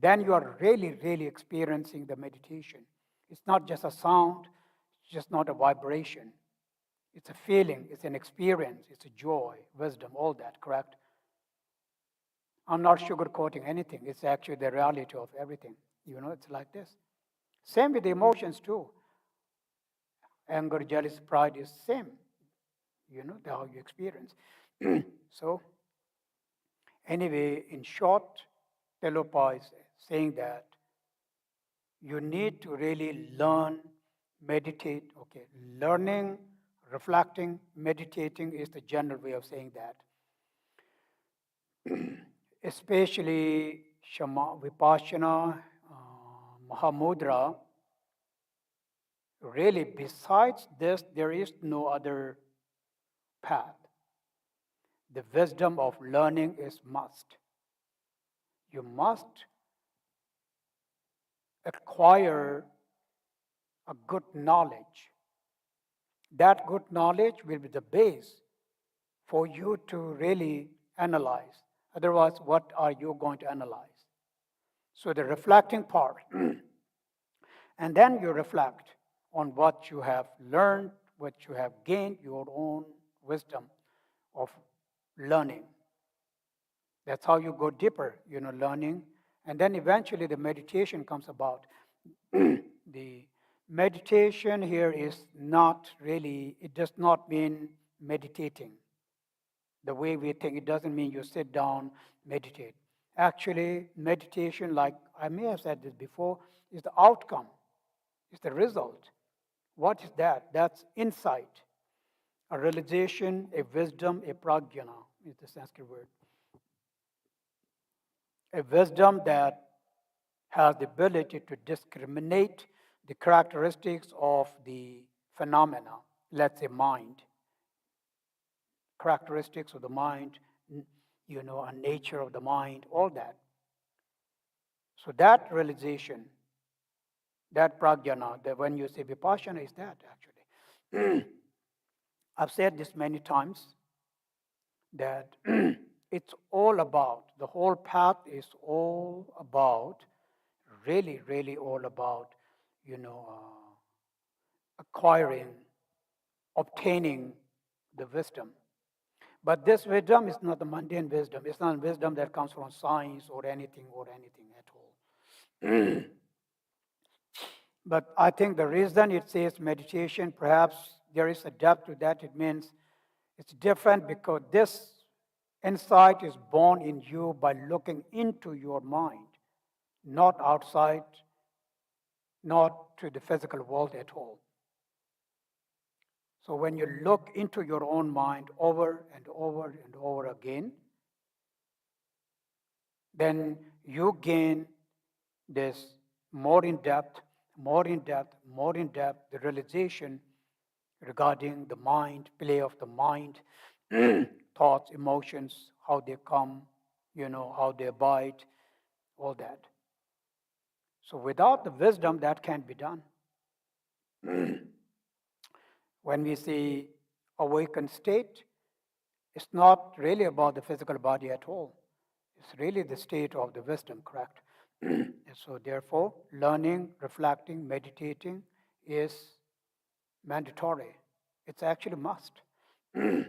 Then you are really, really experiencing the meditation. It's not just a sound, it's just not a vibration. It's a feeling, it's an experience, it's a joy, wisdom, all that, correct? I'm not sugarcoating anything. It's actually the reality of everything. It's like this. Same with the emotions too. Anger, jealousy, pride is same. How you experience. So, anyway, in short, Tilopa is saying that you need to really learn, meditate. Okay, learning, reflecting, meditating is the general way of saying that. especially Vipassana, Mahamudra, really besides this, there is no other path. The wisdom of learning is must. You must acquire a good knowledge. That good knowledge will be the base for you to really analyze. Otherwise, what are you going to analyze? So the reflecting part. And then you reflect on what you have learned, what you have gained, your own wisdom of learning. That's how you go deeper, learning. And then eventually the meditation comes about. The meditation here is not really, it does not mean meditating. The way we think, it doesn't mean you sit down, meditate. Actually, meditation, like I may have said this before, is the outcome, is the result. What is that? That's insight, a realization, a wisdom, a pragyana is the Sanskrit word. A wisdom that has the ability to discriminate the characteristics of the phenomena, let's say mind, characteristics of the mind, a nature of the mind, all that. So that realization, that pragyana, that when you say vipassana is that actually. I've said this many times that it's all about, the whole path is all about, really, really all about, acquiring, obtaining the wisdom. But this wisdom is not the mundane wisdom. It's not wisdom that comes from science or anything at all. But I think the reason it says meditation, perhaps there is a depth to that. It means it's different because this insight is born in you by looking into your mind, not outside, not to the physical world at all. So when you look into your own mind over and over and over again, then you gain this more in depth, the realization regarding the mind, play of the mind, thoughts, emotions, how they come, how they abide, all that. So without the wisdom, that can't be done. When we say awakened state, it's not really about the physical body at all. It's really the state of the wisdom, correct? So therefore, learning, reflecting, meditating is mandatory. It's actually must. Right?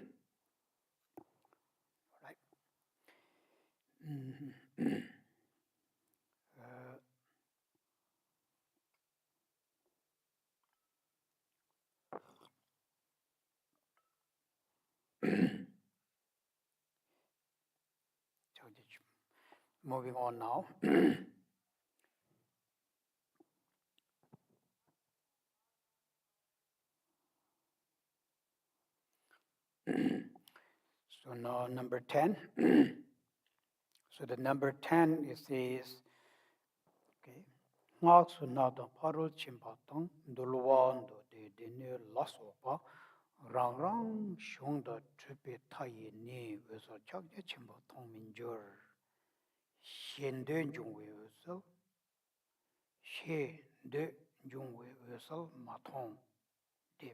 Moving on now. So now number 10. So the number 10 it says, okay, ngak su na da parul chimpa tang dulwa ndo de ne laso pa rang rang shung da chupe tayi ne weso chakje chimpa tong min jor shen de jung we weso she de jung we weso ma tong de.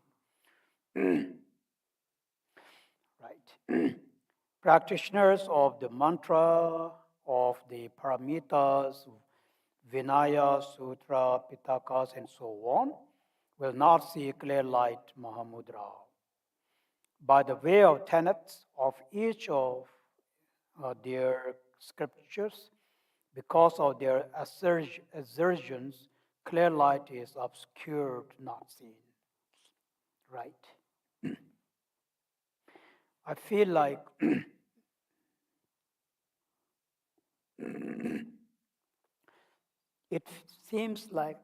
Right. Practitioners of the mantra, of the paramitas, Vinaya, Sutra, Pitakas, and so on, will not see clear light Mahamudra. By the way of tenets of each of their scriptures, because of their assertions, clear light is obscured, not seen. Right? I feel like it seems like,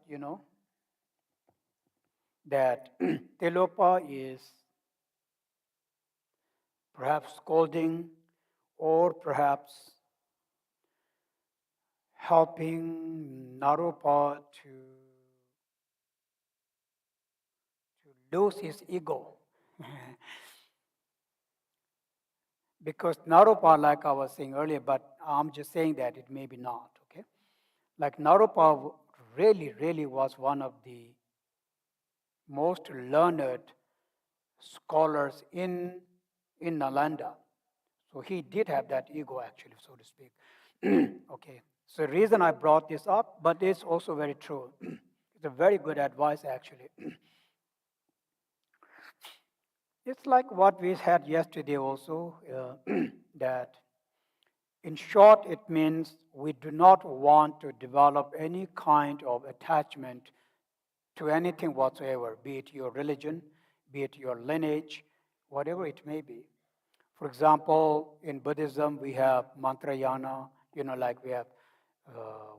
that Tilopa is perhaps scolding or perhaps helping Naropa to lose his ego. Because Naropa, like I was saying earlier, but I'm just saying that it may be not, okay? Like Naropa really, really was one of the most learned scholars in Nalanda. So he did have that ego, actually, so to speak. Okay. So the reason I brought this up, but it's also very true. It's a very good advice, actually. It's like what we had yesterday also, that in short, it means we do not want to develop any kind of attachment to anything whatsoever, be it your religion, be it your lineage, whatever it may be. For example, in Buddhism, we have mantrayana, like we have, uh,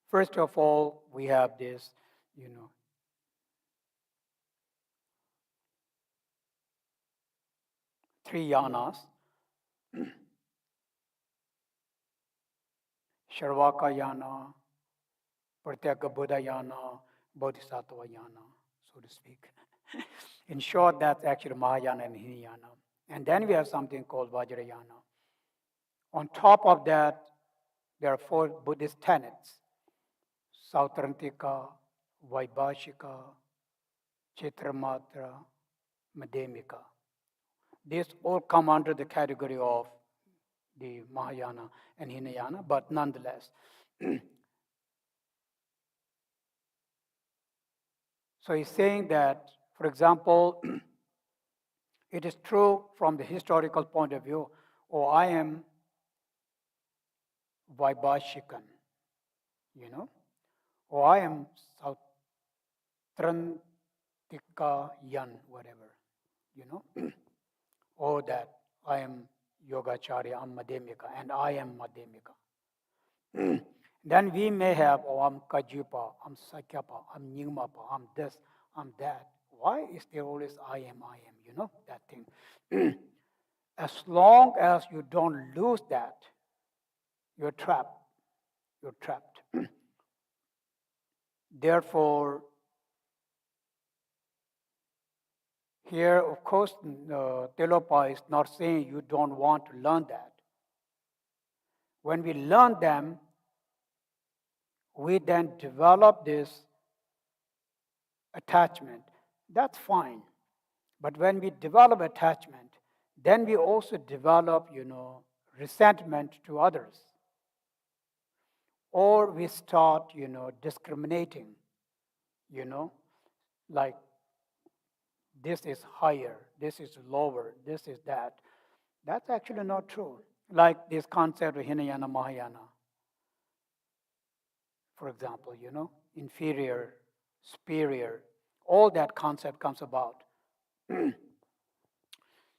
first of all, we have this, three yanas, Sharvaka yana, Pratyeka Buddha yana, Bodhisattva yana, so to speak. In short, that's actually Mahayana and Hinayana. And then we have something called Vajrayana. On top of that, there are four Buddhist tenets: Sautrantika, Vaibhashika, Chitramatra, Madhyamika. These all come under the category of the Mahayana and Hinayana, but nonetheless. So he's saying that, for example, it is true from the historical point of view, I am Vaibhashikan, I am Sautrantika Yan, whatever, or that I am Yogacharya, I'm Madhyamika, and I am Madhyamika. Then we may have, I'm Kajupa, I'm Sakyapa, I'm Nyingmapa, I'm this, I'm that. Why is there always I am, that thing? As long as you don't lose that, you're trapped. You're trapped. Therefore, here, of course, Tilopa is not saying you don't want to learn that. When we learn them, we then develop this attachment. That's fine. But when we develop attachment, then we also develop, resentment to others. Or we start, discriminating, like this is higher, this is lower, this is that. That's actually not true. Like this concept of Hinayana, Mahayana, for example, inferior, superior, all that concept comes about.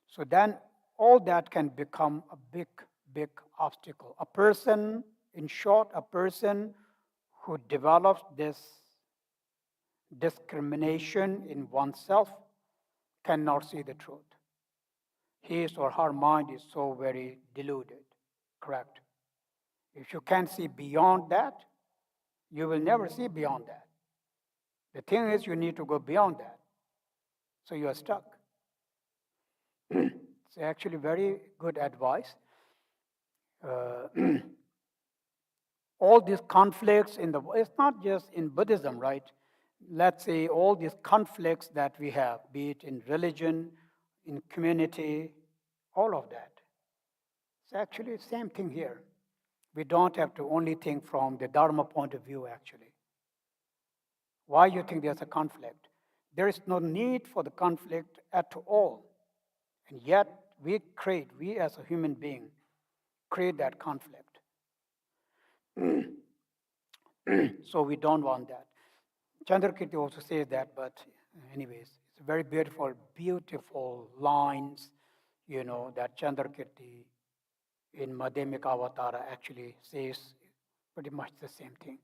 So then all that can become a big, big obstacle. A person, in short, a person who develops this discrimination in oneself cannot see the truth. His or her mind is so very deluded, correct? If you can't see beyond that, you will never see beyond that. The thing is, you need to go beyond that. So you are stuck. It's actually very good advice. All these conflicts it's not just in Buddhism, right? Let's say all these conflicts that we have, be it in religion, in community, all of that. It's actually the same thing here. We don't have to only think from the Dharma point of view, actually. Why you think there's a conflict? There is no need for the conflict at all. And yet, we as a human being, create that conflict. So we don't want that. Chandrakirti also says that, but anyways, it's very beautiful, beautiful lines, that Chandrakirti in Madhyamika Avatara actually says pretty much the same thing.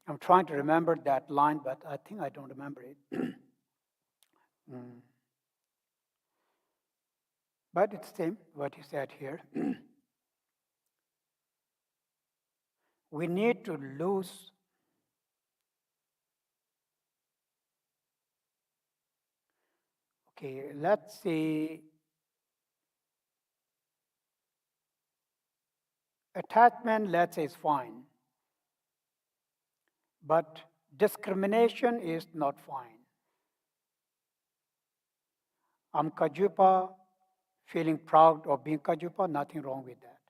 I'm trying to remember that line, but I think I don't remember it. But it's same what he said here. We need to lose okay, let's see. Attachment, let's say, is fine. But discrimination is not fine. I'm Kajupa, feeling proud of being Kajupa, nothing wrong with that.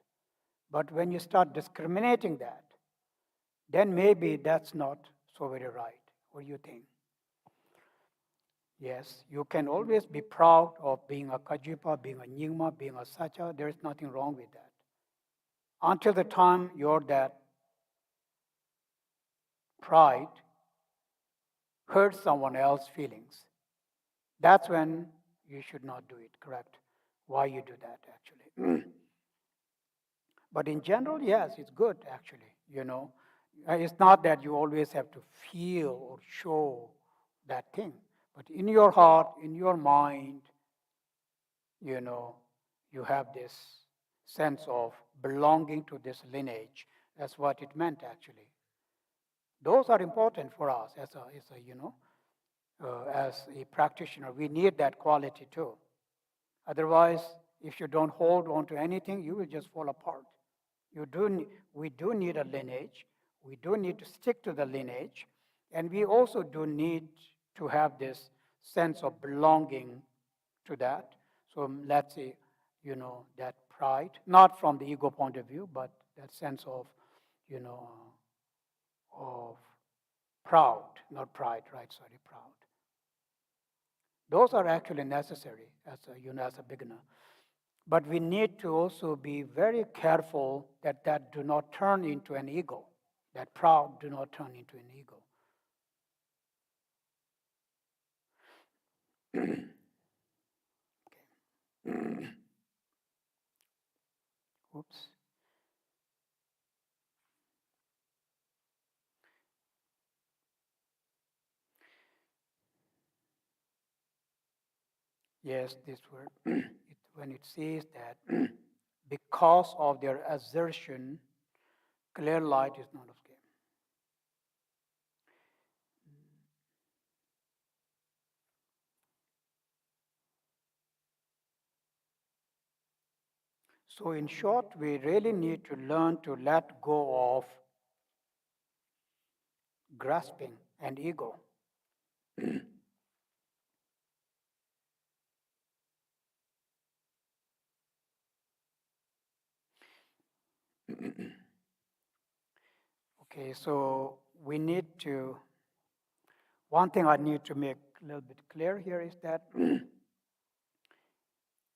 But when you start discriminating that, then maybe that's not so very right. What do you think? Yes, you can always be proud of being a Kajupa, being a Nyingma, being a Sacha. There is nothing wrong with that. Until the time you're that pride hurts someone else's feelings, that's when you should not do it, correct? Why you do that, actually. But in general, yes, it's good, actually, you know. It's not that you always have to feel or show that thing, but in your heart, in your mind, you know, you have this sense of belonging to this lineage. That's what it meant, actually. Those are important for us as a practitioner. We need that quality too. Otherwise, if you don't hold on to anything, you will just fall apart. We do need a lineage. We do need to stick to the lineage. And we also do need to have this sense of belonging to that. So let's say, that pride, not from the ego point of view, but that sense of, of proud, not pride, right? Sorry, proud. Those are actually necessary as a beginner. But we need to also be very careful that do not turn into an ego. That proud do not turn into an ego. Okay. Oops. Yes, this word. When it says that because of their assertion, clear light is not of game. So, in short, we really need to learn to let go of grasping and ego. Okay, so we need to, one thing I need to make a little bit clear here is that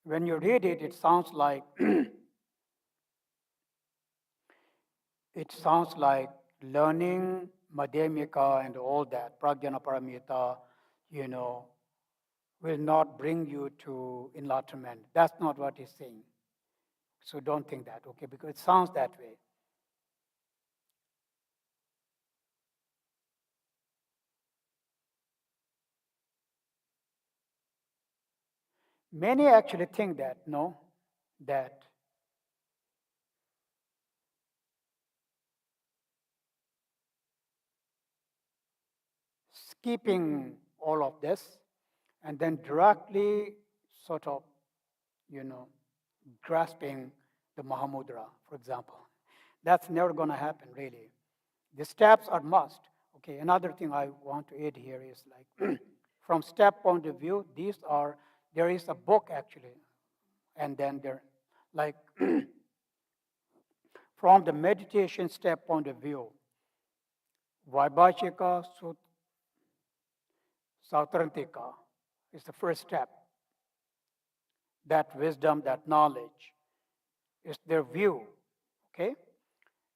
when you read it, it sounds like learning madhyamika and all that, pragyana paramita, you know, will not bring you to enlightenment. That's not what he's saying. So don't think that, okay, because it sounds that way. Many actually think that, no, that skipping all of this and then directly sort of, you know, grasping the Mahamudra, for example. That's never going to happen, really. The steps are must. Okay, another thing I want to add here is like, from step point of view, there is a book actually, and then there, like, from the meditation step point of view, Vaibhashika Sautrantika is the first step. That wisdom, that knowledge is their view, okay?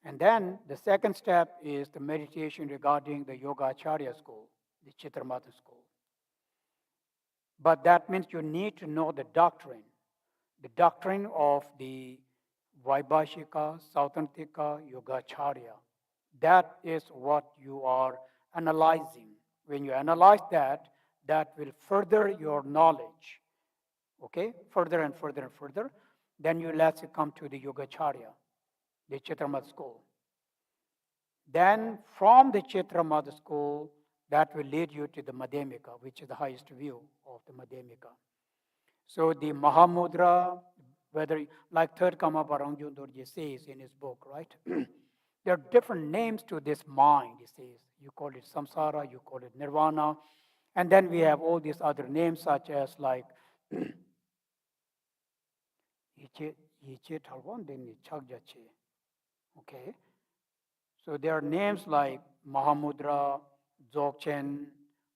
And then the second step is the meditation regarding the Yogacharya school, the Chitramata school. But that means you need to know the doctrine of the Vaibhashika, Sautrantika, Yogacharya. That is what you are analyzing. When you analyze that, that will further your knowledge. Okay, further and further and further. Then you let's come to the Yogacharya, the Chitramat school. Then from the Chitramat school, that will lead you to the Madhyamika, which is the highest view of the Madhyamika. So the Mahamudra, whether like third Kama Parangyun Dorje says in his book, right? There are different names to this mind, he says. You call it samsara, you call it nirvana. And then we have all these other names such as like okay. So there are names like Mahamudra, Dzogchen,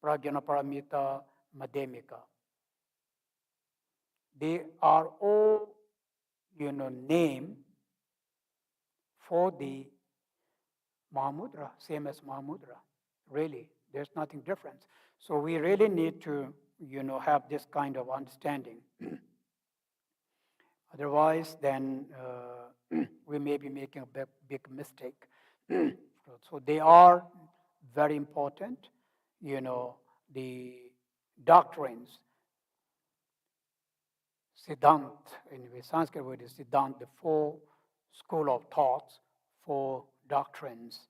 Pragyanaparamita, Madhyamika. They are all, name for the Mahamudra, same as Mahamudra. Really, there's nothing different. So we really need to, have this kind of understanding. Otherwise, then we may be making a big mistake. So they are very important, the doctrines, Siddhant, in the Sanskrit word is Siddhant, the four school of thoughts, four doctrines.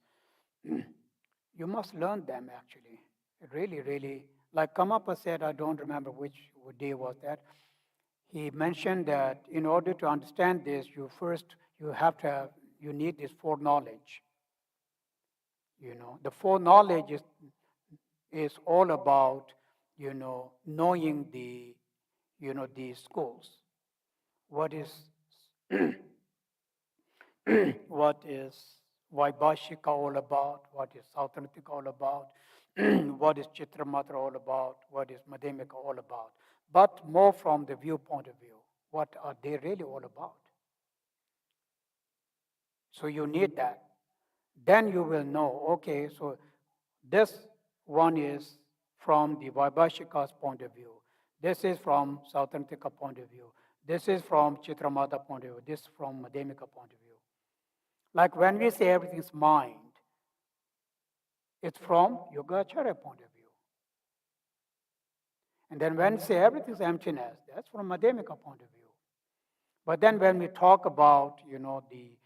You must learn them actually. Really, really. Like Kamapa said, I don't remember which day was that. He mentioned that in order to understand this, you need this foreknowledge. The foreknowledge is all about, knowing these schools. What is what is Vaibhashika all about? What is Sautrantika all about? What is Chitramatra all about? What is Madhyamika all about? But more from the viewpoint of view. What are they really all about? So you need that. Then you will know, okay, so this one is from the Vaibhashika's point of view. This is from Sautrantika point of view. This is from Chitramata point of view. This is from Madhyamika point of view. Like when we say everything's mind, it's from Yogacharya point of view. And then when we say everything's emptiness, that's from Madhyamika point of view. But then when we talk about, the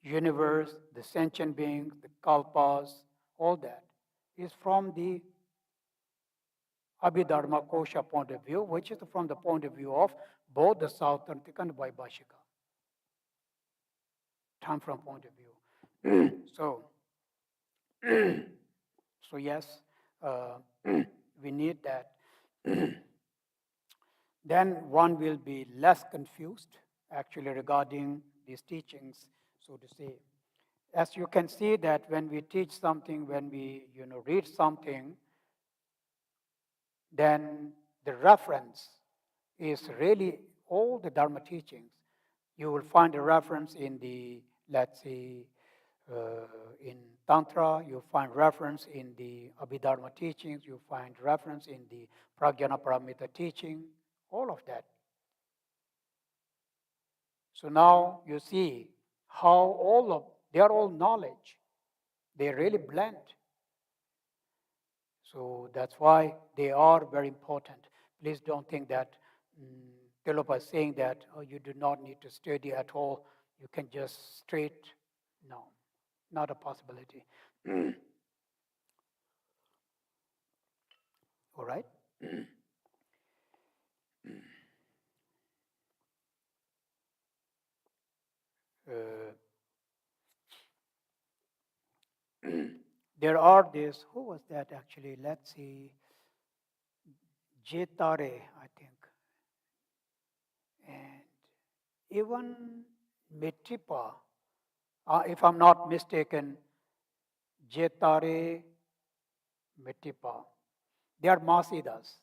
universe, the sentient beings, the kalpas, all that is from the Abhidharma Kosha point of view, which is from the point of view of both the Sautrantika and Vaibhashika. Time from point of view. So yes, we need that. Then one will be less confused actually regarding these teachings, so to say. As you can see that when we teach something, when we read something, then the reference is really all the Dharma teachings. You will find a reference in the, let's say, in Tantra, you find reference in the Abhidharma teachings, you find reference in the Pragyanaparamita teaching, all of that. So now you see how they are all knowledge. They really blend. So that's why they are very important. Please don't think that Tilopa is saying that you do not need to study at all. You can just straight. No, not a possibility. All right? There are this, who was that actually? Let's see. Jetare, I think. And even Mitripa, if I'm not mistaken, Jetare, Mitripa, they are Masidas,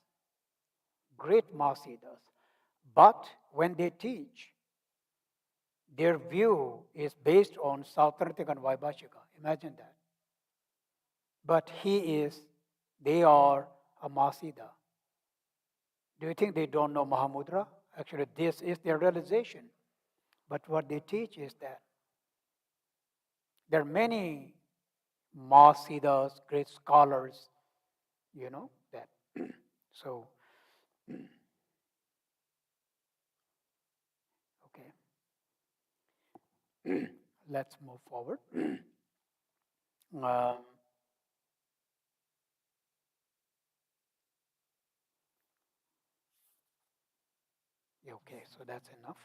great Masidas. But when they teach, their view is based on Sautrantika and Vaibhashika. Imagine that. But they are a Masida. Do you think they don't know Mahamudra? Actually, this is their realization. But what they teach is that there are many Mahasiddhas, great scholars, that. So let's move forward. Um, okay, so that's enough.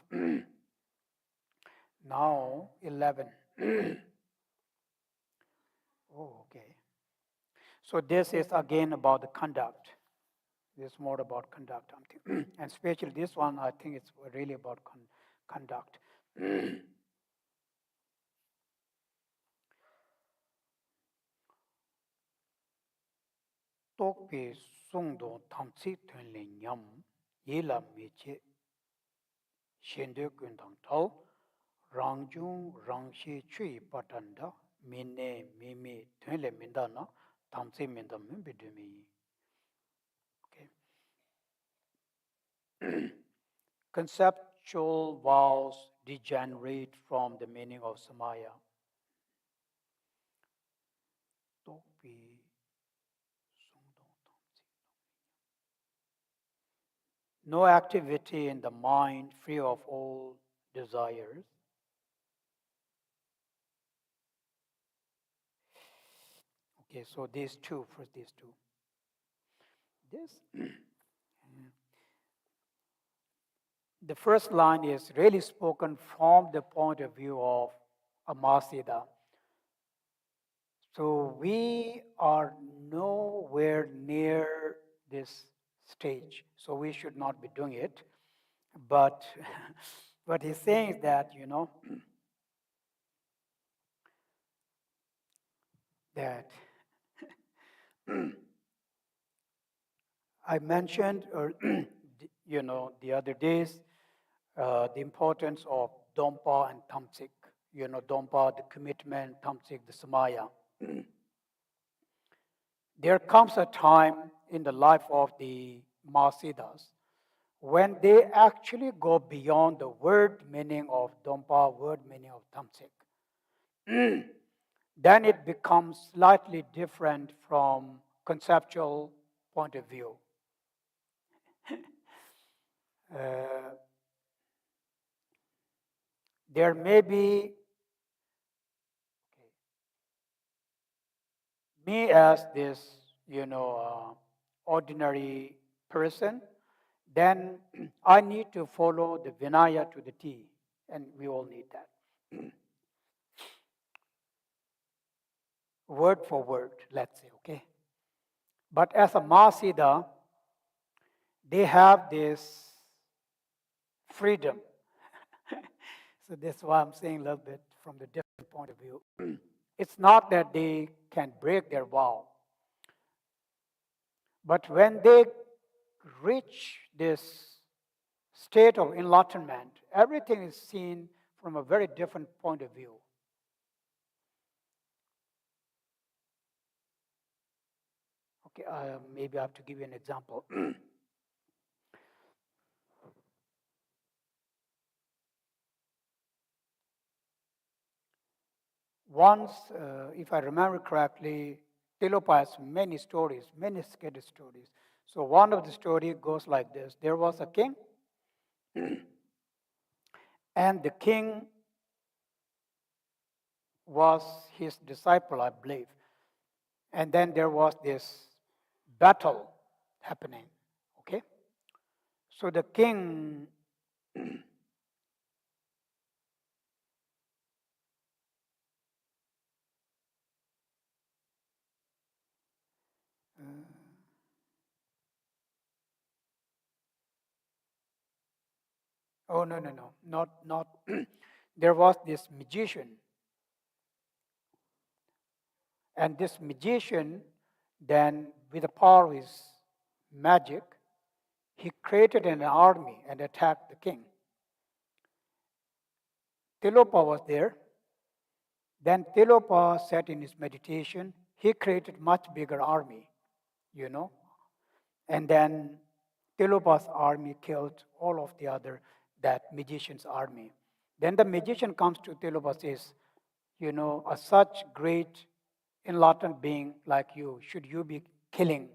Now 11. Oh, okay. So this is again about the conduct. This is more about conduct, I'm thinking. And especially this one, I think it's really about conduct. Tokpe sungdo tamsi tunle nyam yela meche shende kundang tau rangjung rangshi chui patanda mine mimi tunle mindana tamsi mindam bidumi. Okay. Conceptual vows degenerate from the meaning of samaya. Tokpe sungdo tamsi. No activity in the mind free of all desires. Okay, so these two, first these two. This, the first line is really spoken from the point of view of a Masida. So we are nowhere near this stage, so we should not be doing it. But what he's saying is that, that I mentioned, the other days, the importance of Dompa and Tamsik. Dompa, the commitment, Tamsik, the Samaya. There comes a time in the life of the Masidas when they actually go beyond the word meaning of Dompa, word meaning of Tamsik. Then it becomes slightly different from conceptual point of view. Uh, there may be me as this, ordinary person, then I need to follow the Vinaya to the T, and we all need that. Word for word, let's say, okay? But as a Masida, they have this freedom. So that's why I'm saying a little bit from the different point of view. It's not that they can break their vow, but when they reach this state of enlightenment, everything is seen from a very different point of view. Okay, maybe I have to give you an example. Once, if I remember correctly, Tilopa has many stories, many scattered stories. So one of the story goes like this. There was a king, and the king was his disciple, I believe. And then there was this battle happening, okay? So the king oh, no, not. There was this magician. And this magician, then, with the power of his magic, he created an army and attacked the king. Tilopa was there. Then Tilopa sat in his meditation. He created much bigger army, you know. And then Tilopa's army killed all of the other, that magician's army. Then the magician comes to Tilopa says, a such great enlightened being like you, should you be killing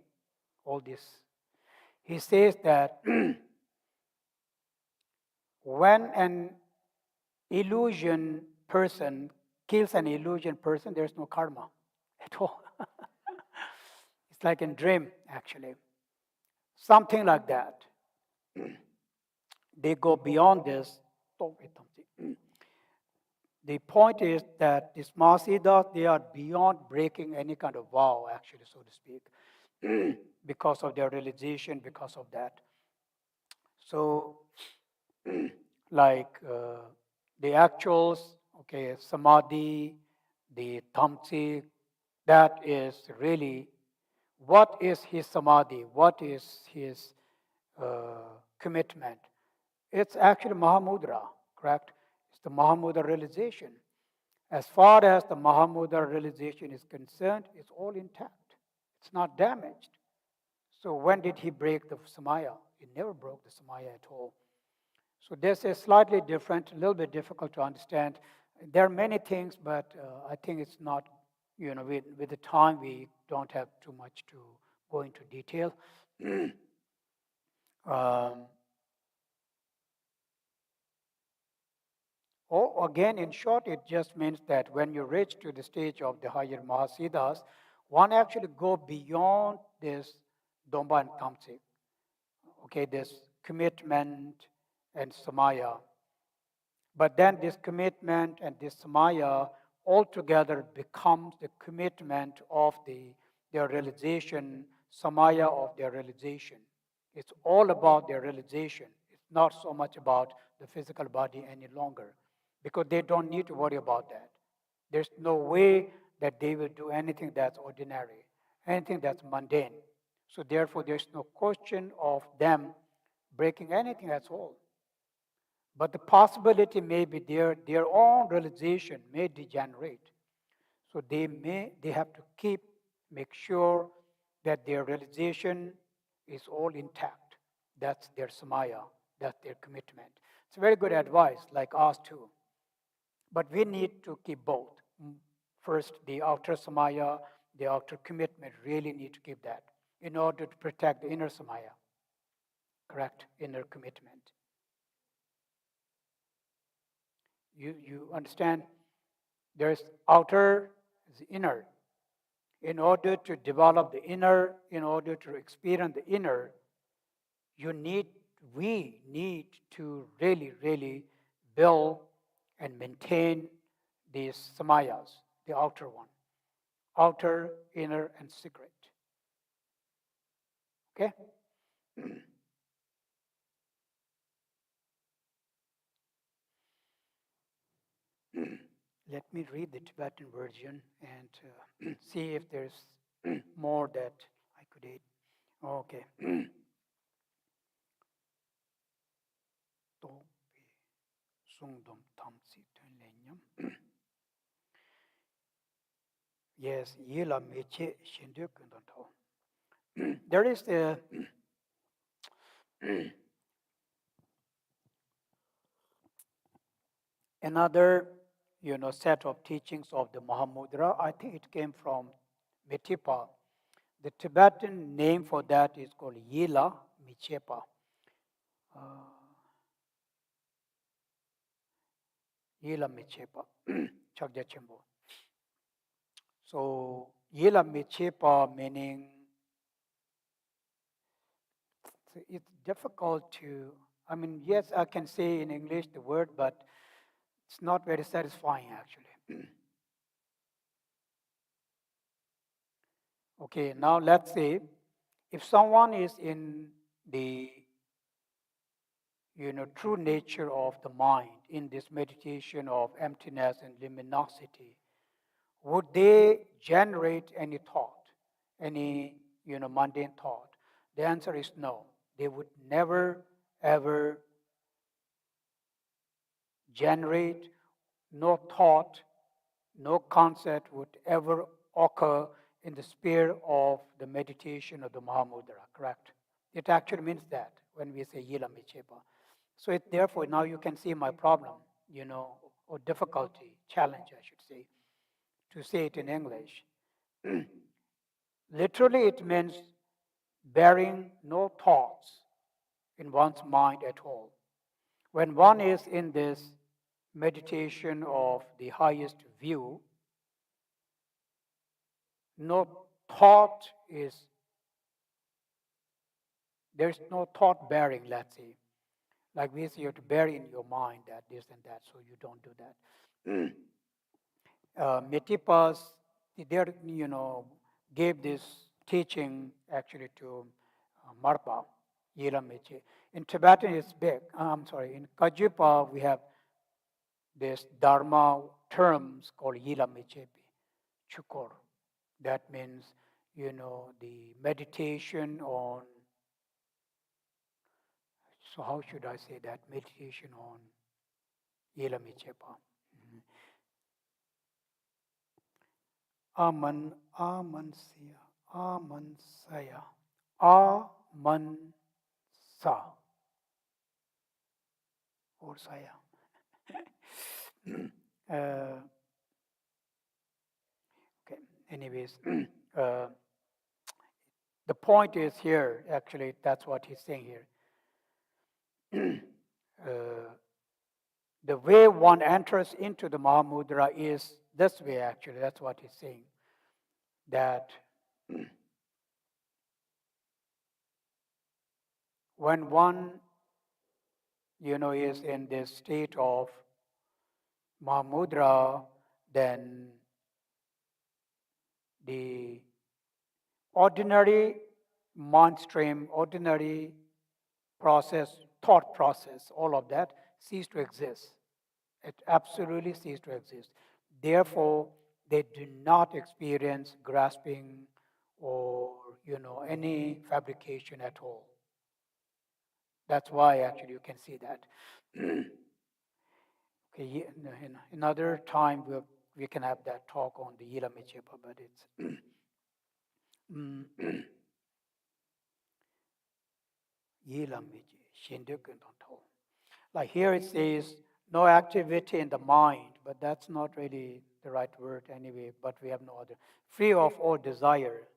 all this? He says that when an illusion person kills an illusion person, there's no karma at all. It's like in dream, actually. Something like that. They go beyond this. The point is that these Mahasiddhas, they are beyond breaking any kind of vow, actually, so to speak, because of their realization, because of that. So, like the actuals, okay, samadhi, the tamsi, that is really what is his samadhi, what is his commitment. It's actually Mahamudra, correct? It's the Mahamudra realization. As far as the Mahamudra realization is concerned, it's all intact. It's not damaged. So when did he break the samaya? He never broke the samaya at all. So this is slightly different, a little bit difficult to understand. There are many things, but I think it's not, with the time we don't have too much to go into detail. Again, in short, it just means that when you reach to the stage of the higher Mahasiddhas, one actually go beyond this Domba and Tamsik, okay, this commitment and samaya. But then this commitment and this samaya altogether becomes the commitment of their realization, samaya of their realization. It's all about their realization. It's not so much about the physical body any longer, because they don't need to worry about that. There's no way that they will do anything that's ordinary, anything that's mundane. So therefore, there's no question of them breaking anything at all. But the possibility may be their own realization may degenerate. So they have to make sure that their realization is all intact. That's their samaya, that's their commitment. It's very good advice, like us too. But we need to keep both. First, the outer samaya, the outer commitment, really need to keep that in order to protect the inner samaya, correct? Inner commitment. You understand? There's outer, there's inner. In order to develop the inner, in order to experience the inner, we need to really, really build and maintain these samayas, the outer one. Outer, inner, and secret. Okay? Let me read the Tibetan version and see if there's more that I could add. Okay. Yes, yela meche shindu kundanto. There is another, set of teachings of the Mahamudra. I think it came from Metipa. The Tibetan name for that is called Yela Michepa. Yela Michepa, Chagchen. So Yela Michepa meaning it's difficult to, yes, I can say in English the word, but it's not very satisfying actually. Okay, now let's say if someone is in the true nature of the mind in this meditation of emptiness and luminosity, would they generate any thought, any mundane thought? The answer is no. They would never ever generate, no thought, no concept would ever occur in the sphere of the meditation of the Mahamudra, correct? It actually means that when we say Yila Michepa. So therefore, now you can see my problem, or difficulty, challenge, I should say, to say it in English. Literally, it means bearing no thoughts in one's mind at all. When one is in this meditation of the highest view, no thought is, there's no thought bearing, let's say. Like we say, you have to bear in your mind that this and that, so you don't do that. Metipas, gave this teaching actually to Marpa, Yela Meche. In Tibetan, it's big. I'm sorry. In Kajipa, we have this Dharma terms called Yila Mechepi, Chukor. That means, the meditation on, so how should I say that? Meditation on Yila Mechepa. Aman, Amansya, Amansaya, Amansa, or Saya. Okay, anyways, the point is here, actually, that's what he's saying here. The way one enters into the Mahamudra is this way, actually, that's what he's saying. That when one, is in this state of Mahamudra, then the ordinary mind stream, ordinary process, thought process, all of that cease to exist. It absolutely ceases to exist. Therefore, they do not experience grasping or any fabrication at all. That's why actually you can see that. Okay, in another time we can have that talk on the Yila Mechepa, but it's Yila Meche, Shindukin Tonto. Like here it says no activity in the mind, but that's not really the right word anyway, but we have no other. Free of all desire.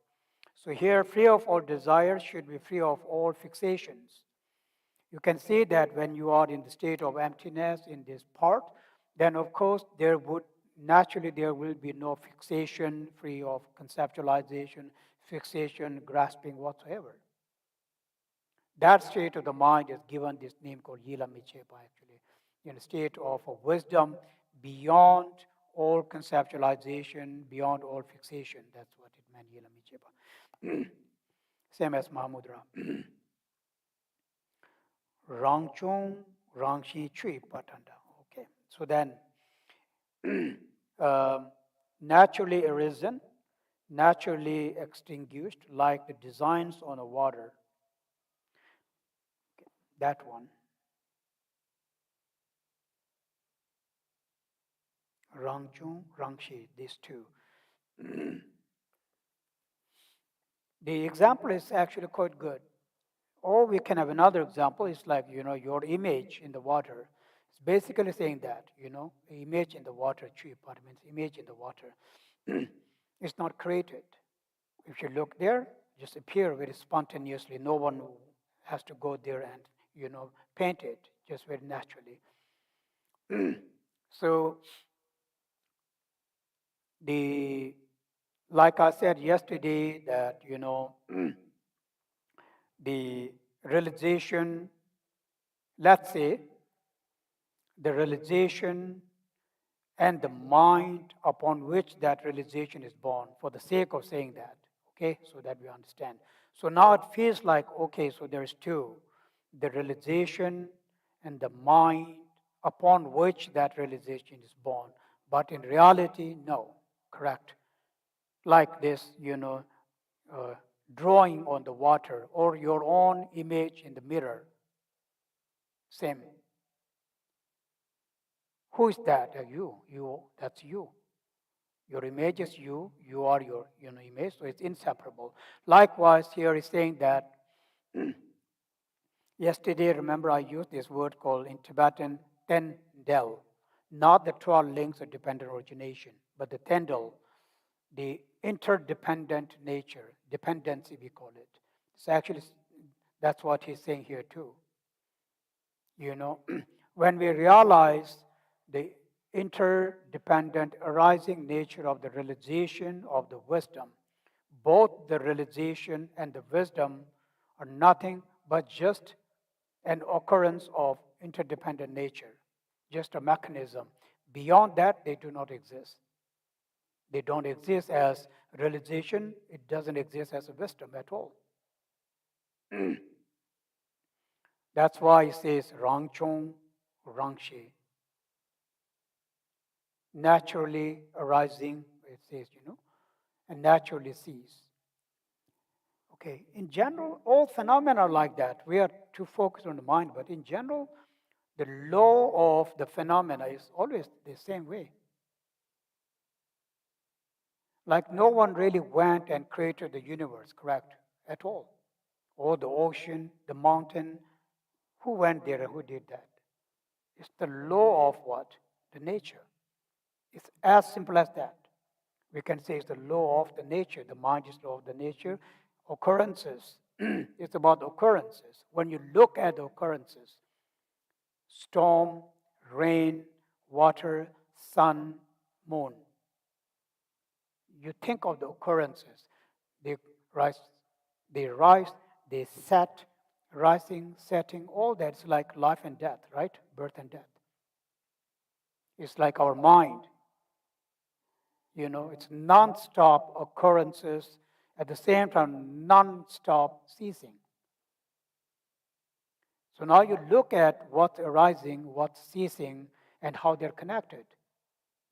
So here, free of all desire should be free of all fixations. You can see that when you are in the state of emptiness in this part, then of course there will be no fixation, free of conceptualization, fixation, grasping whatsoever. That state of the mind is given this name called Yila Michepa, actually, in a state of a wisdom beyond all conceptualization, beyond all fixation. That's what it meant, Yila Michepa. Same as Mahamudra. Rangchung, Rangshi Chui Patanda. Okay, so then naturally arisen, naturally extinguished, like the designs on a water. Okay, that one. Rangchung, Rangshi, these two. The example is actually quite good. Or we can have another example. It's like, your image in the water. It's basically saying that, image in the water, Chuipat means image in the water. It's not created. If you look there, just appear very spontaneously. No one has to go there and, paint it, just very naturally. So like I said yesterday, that the realization, let's say, the realization and the mind upon which that realization is born, for the sake of saying that, okay, so that we understand. So now it feels like, okay, so there's two, the realization and the mind upon which that realization is born. But in reality, no, correct. Like this, drawing on the water or your own image in the mirror. Same. Who is that? You. That's you. Your image is you. You are your image. So it's inseparable. Likewise, here is saying that yesterday, remember I used this word called in Tibetan tendel, not the 12 links of dependent origination, but the tendel, the interdependent nature, dependency we call it. So actually, that's what he's saying here too. When we realize the interdependent arising nature of the realization of the wisdom. Both the realization and the wisdom are nothing but just an occurrence of interdependent nature, just a mechanism. Beyond that, they do not exist. They don't exist as realization, it doesn't exist as a wisdom at all. That's why it says Rangchong, Rangshe. Naturally arising, it says, and naturally cease. Okay, in general, all phenomena are like that. We are too focused on the mind, but in general, the law of the phenomena is always the same way. Like no one really went and created the universe, correct? At all. Or the ocean, the mountain. Who went there and who did that? It's the law of what? The nature. It's as simple as that. We can say it's the law of the nature. The mind is law of the nature. Occurrences. It's about occurrences. When you look at the occurrences, storm, rain, water, sun, moon, you think of the occurrences. They rise, they set, rising, setting, all that's like life and death, right? Birth and death. It's like our mind. It's non-stop occurrences, at the same time, non-stop ceasing. So now you look at what's arising, what's ceasing, and how they're connected.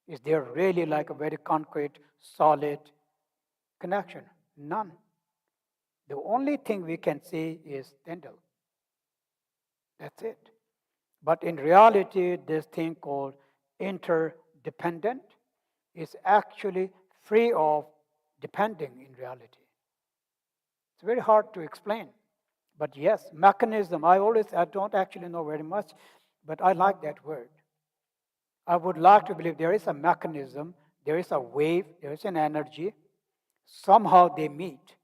Is there really like a very concrete, solid connection? None. The only thing we can see is Tyndall. That's it. But in reality, this thing called interdependent is actually free of depending in reality. It's very hard to explain. But yes, mechanism, I don't actually know very much, but I like that word. I would like to believe there is a mechanism, there is a wave, there is an energy. Somehow they meet.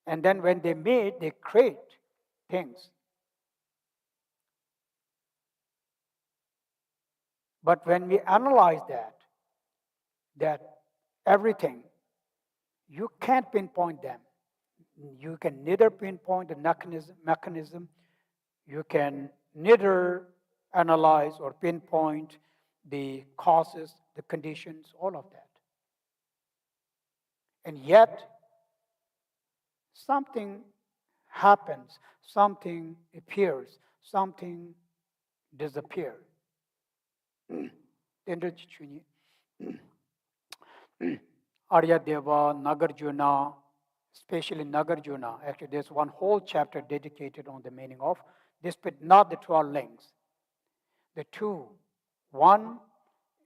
And then when they meet, they create things. But when we analyze that everything, you can't pinpoint them. You can neither pinpoint the mechanism, you can neither analyze or pinpoint the causes, the conditions, all of that. And yet, something happens, something appears, something disappears. Aryadeva, Nagarjuna, especially Nagarjuna. Actually, there's one whole chapter dedicated on the meaning of this, but not the 12 links. The two, one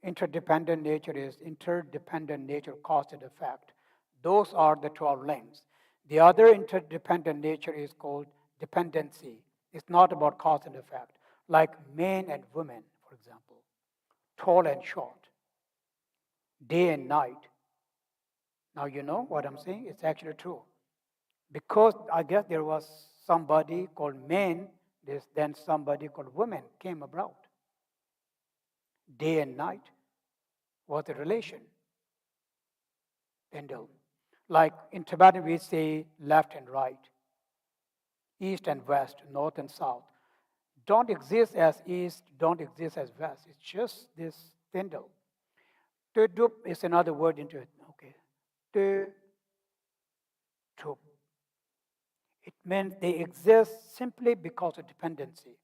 interdependent nature is interdependent nature, cause and effect. Those are the 12 links. The other interdependent nature is called dependency. It's not about cause and effect, like men and women, for example, tall and short, day and night. Now you know what I'm saying? It's actually true. Because I guess there was somebody called men, then somebody called women came about. Day and night was a relation. Tyndall. Like in Tibetan we say left and right, east and west, north and south. Don't exist as east, don't exist as west. It's just this Tyndall. Tödup is another word into it. Okay. Tödup. It means they exist simply because of dependency.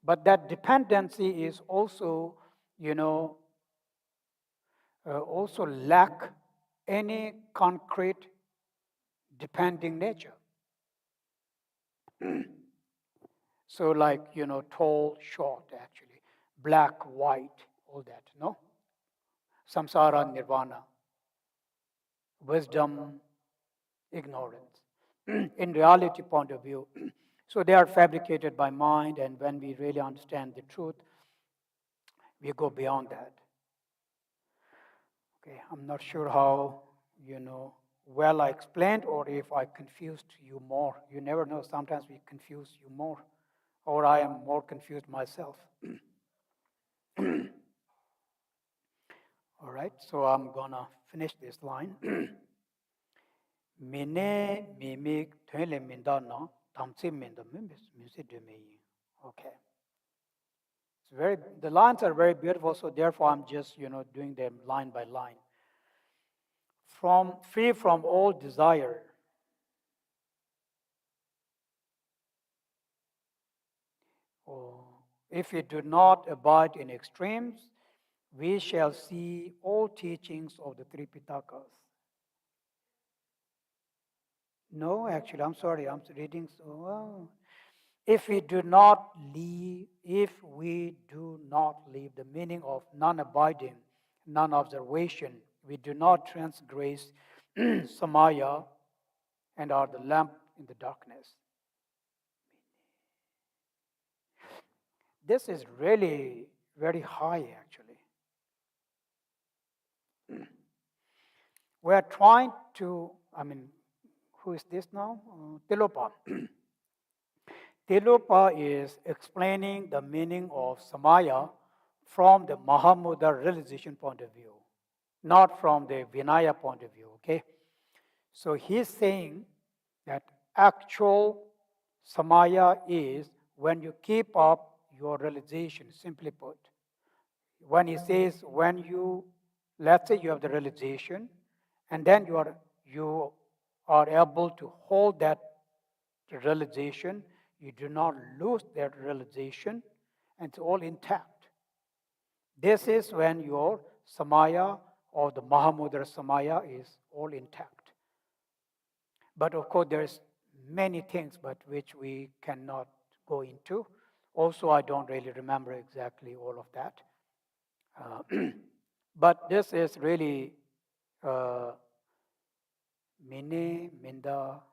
But that dependency is also, also lack any concrete depending nature. So like, tall, short, actually, black, white, all that, no? Samsara, nirvana, wisdom, ignorance. In reality point of view, so they are fabricated by mind, and when we really understand the truth, we go beyond that. Okay, I'm not sure how, well I explained or if I confused you more. You never know, sometimes we confuse you more, or I am more confused myself. All right, so I'm gonna finish this line. Mine mimik tuenle minda na tamsi minda mimsi dumeyi. Okay. It's very, the lines are very beautiful, so therefore I'm just, doing them line by line. Free from all desire. Oh, if we do not abide in extremes, we shall see all teachings of the three Pitakas. No, actually, I'm sorry, I'm reading so well. If we do not leave, the meaning of non-abiding, non-observation, we do not transgress samaya and are the lamp in the darkness. This is really very high, actually. We are trying to, who is this now? Tilopa. Tilopa is explaining the meaning of samaya from the Mahamudra realization point of view, not from the Vinaya point of view, okay? So he's saying that actual samaya is when you keep up your realization, simply put. When he says, let's say you have the realization, and then you are able to hold that realization, you do not lose that realization, and it's all intact. This is when your samaya or the Mahamudra samaya is all intact. But of course, there's many things but which we cannot go into. Also, I don't really remember exactly all of that. But this is really mine minda.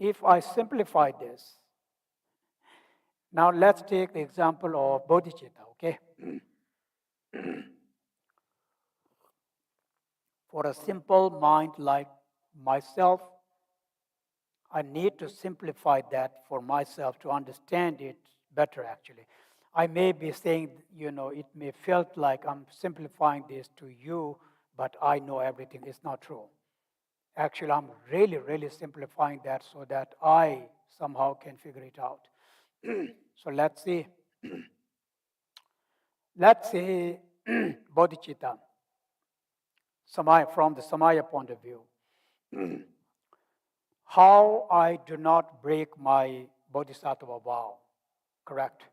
If I simplify this, now let's take the example of bodhicitta, okay? For a simple mind like myself, I need to simplify that for myself to understand it better, actually. I may be saying, it may felt like I'm simplifying this to you, but I know everything. It's not true. Actually, I'm really, really simplifying that so that I somehow can figure it out. So let's see. Let's say bodhicitta, samaya, from the samaya point of view. How I do not break my bodhisattva vow, correct?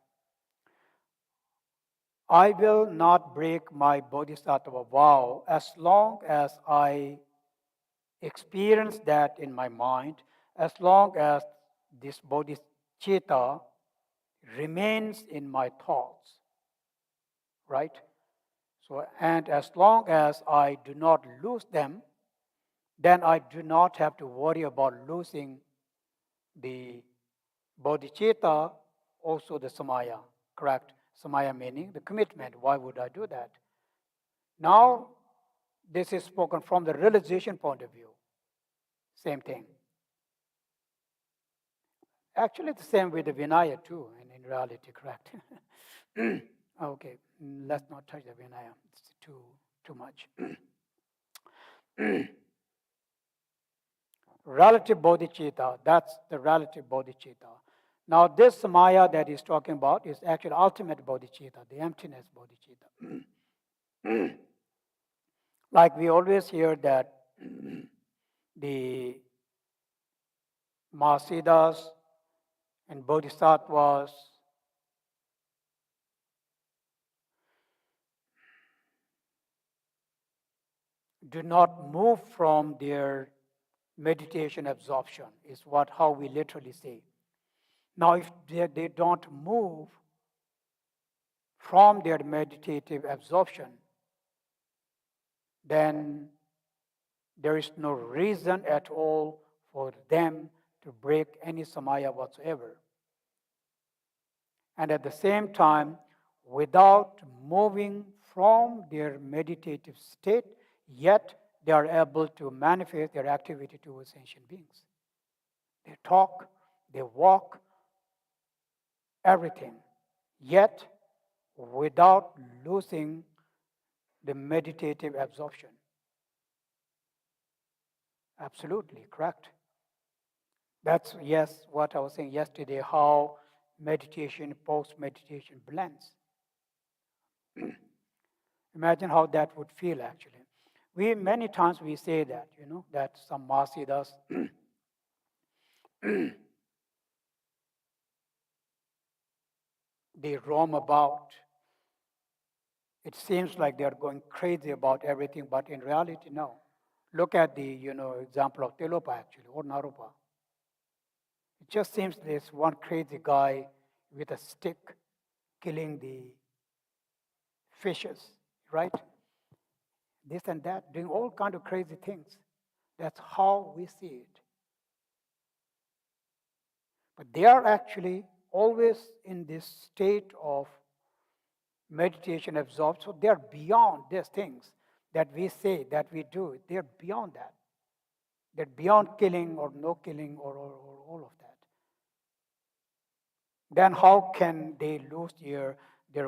I will not break my bodhisattva vow as long as I experience that in my mind, as long as this bodhicitta remains in my thoughts, right? So, and as long as I do not lose them, then I do not have to worry about losing the bodhicitta, also the samaya, correct? Samaya meaning the commitment. Why would I do that? Now, this is spoken from the realization point of view. Same thing. Actually, the same with the Vinaya too, and in reality, correct. Okay, let's not touch the Vinaya. It's too much. Relative bodhicitta, that's the relative bodhicitta. Now, this Maya that he's talking about is actually ultimate bodhicitta, the emptiness bodhicitta. Like we always hear that the Mahasiddhas and Bodhisattvas do not move from their meditation absorption, is how we literally say. Now, if they don't move from their meditative absorption, then there is no reason at all for them to break any samaya whatsoever. And at the same time, without moving from their meditative state, yet they are able to manifest their activity towards sentient beings. They talk, they walk, everything, yet without losing the meditative absorption. Absolutely correct. That's, yes, what I was saying yesterday, how meditation, post meditation blends. Imagine how that would feel actually. We many times we say that, that some Mahasiddhas they roam about. It seems like they are going crazy about everything, but in reality, no. Look at the example of Tilopa actually, or Naropa. It just seems this one crazy guy with a stick killing the fishes, right? This and that, doing all kind of crazy things. That's how we see it. But they are actually always in this state of meditation absorbed. So they're beyond these things that we say, that we do. They're beyond that. They're beyond killing or no killing or all of that. Then how can they lose their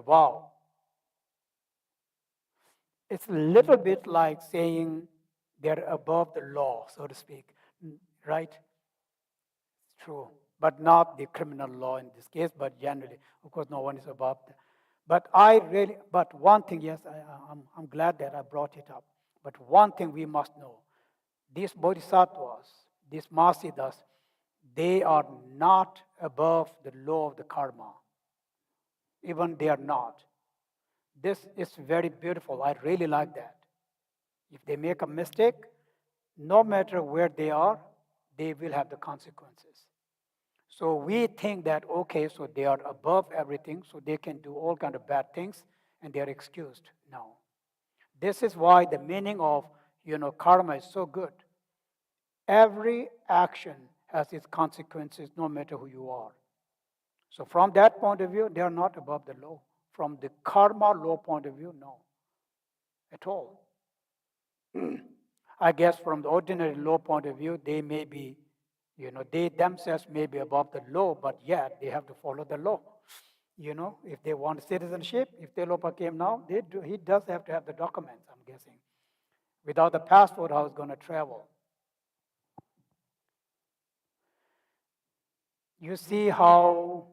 vow? It's a little bit like saying they're above the law, so to speak, right? It's true, but not the criminal law in this case, but generally, of course, no one is above that. But one thing, yes, I'm glad that I brought it up. But one thing we must know, these bodhisattvas, these mahasiddhas, they are not above the law of the karma. Even they are not. This is very beautiful. I really like that. If they make a mistake, no matter where they are, they will have the consequences. So we think that, okay, so they are above everything, so they can do all kind of bad things, and they are excused. No. This is why the meaning of, karma is so good. Every action has its consequences, no matter who you are. So from that point of view, they are not above the law. From the karma law point of view, no, at all. I guess from the ordinary law point of view, they may be, they themselves may be above the law, but yet they have to follow the law. If they want citizenship, if Tilopa came now, he does have to have the documents, I'm guessing. Without the passport, how is going to travel? You see how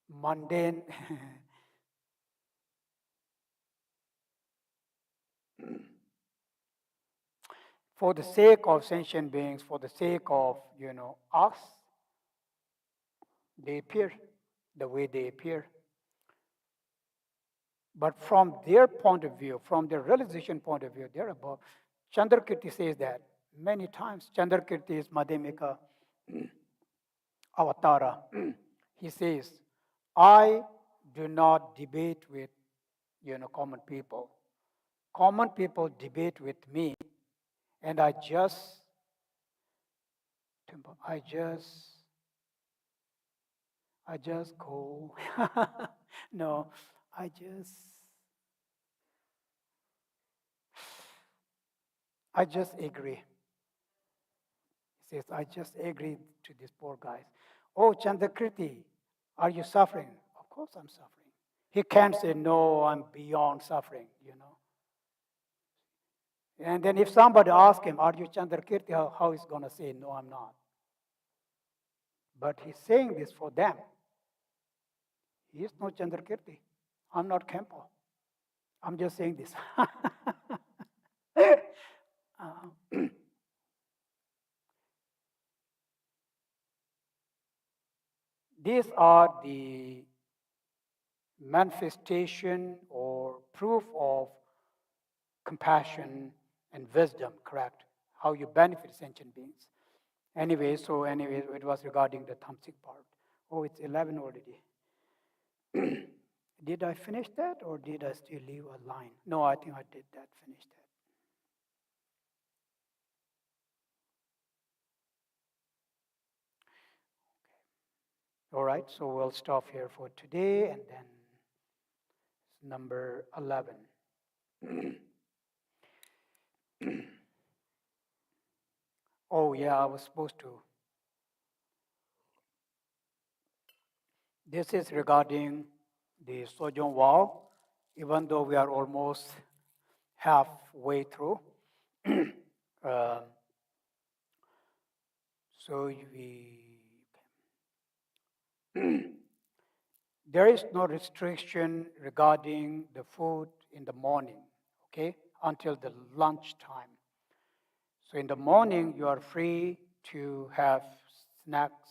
mundane for the sake of sentient beings, for the sake of, us, they appear the way they appear. But from their point of view, from their realization point of view, they're above. Chandrakirti says that many times. Chandrakirti is Madhyamika Avatara. He says, I do not debate with, common people. Common people debate with me, and I just go. No, I just agree. He says, I just agree to these poor guys. Oh, Chandrakriti, are you suffering? Of course I'm suffering. He can't say, no, I'm beyond suffering. And then if somebody asks him, are you Chandrakirti, how he's going to say, no, I'm not. But he's saying this for them. He is no Chandrakirti. I'm not Khenpo. I'm just saying this. These are the manifestation or proof of compassion and wisdom, correct? How you benefit sentient beings. Anyway, it was regarding the tamasic part. Oh, it's 11 already. Did I finish that or did I still leave a line? No, I think I did that, finish that. All right, so we'll stop here for today and then number 11. Oh, yeah, I was supposed to. This is regarding the Sojong wall, even though we are almost halfway through. Um, so there is no restriction regarding the food in the morning, okay, until the lunchtime. So in the morning, you are free to have snacks,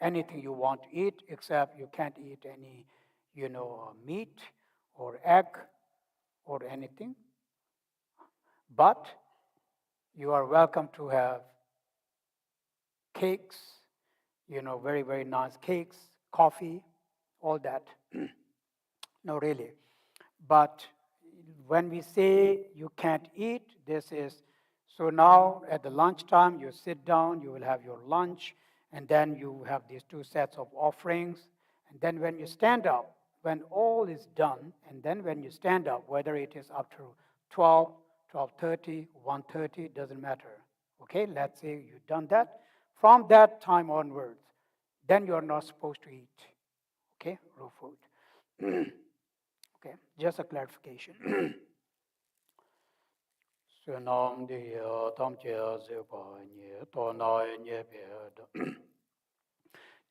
anything you want to eat, except you can't eat any, meat or egg or anything. But you are welcome to have cakes, very, very nice cakes, coffee, all that. No, really. But when we say you can't eat, this is so now at the lunchtime, you sit down, you will have your lunch, and then you have these two sets of offerings. And then when you stand up, when all is done, and then when you stand up, whether it is up to 12, 12:30, 1:30, doesn't matter. Okay, let's say you've done that. From that time onwards, then you're not supposed to eat, okay, raw food. Okay, just a clarification. Sunam di tam che ze pa nye to na nye pe da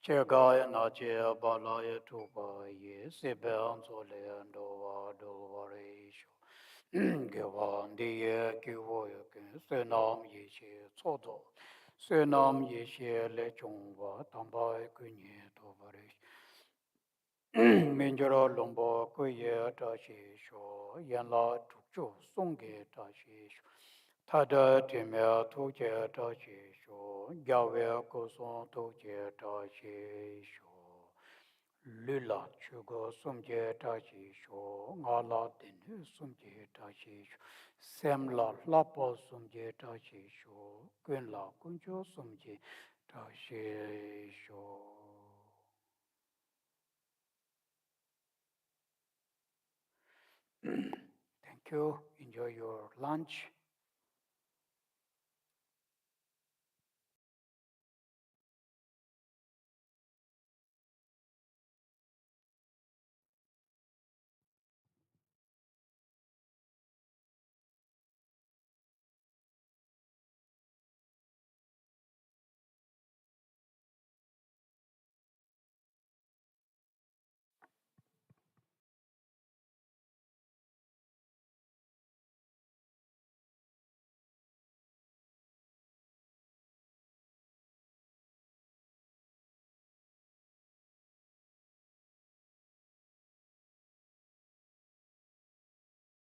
che ga ya na che ba la ye tu pa ye se be an so le an do wa re shu ge wa di ye ki wo ye ke sunam ye che cho do sunam ye che le chung wa tam ba ku nye to ba re Minjaro lombo kuye tashi sho, yanla tukchu songge tashi sho, tada timya tukche tashi sho, gyave kusong tukche tashi sho, lula chugo sumje tashi sho, ngala dinu sumje tashi sho, semla lapo sumje tashi sho, kunla kuncho sumje tashi sho. Thank you. Enjoy your lunch.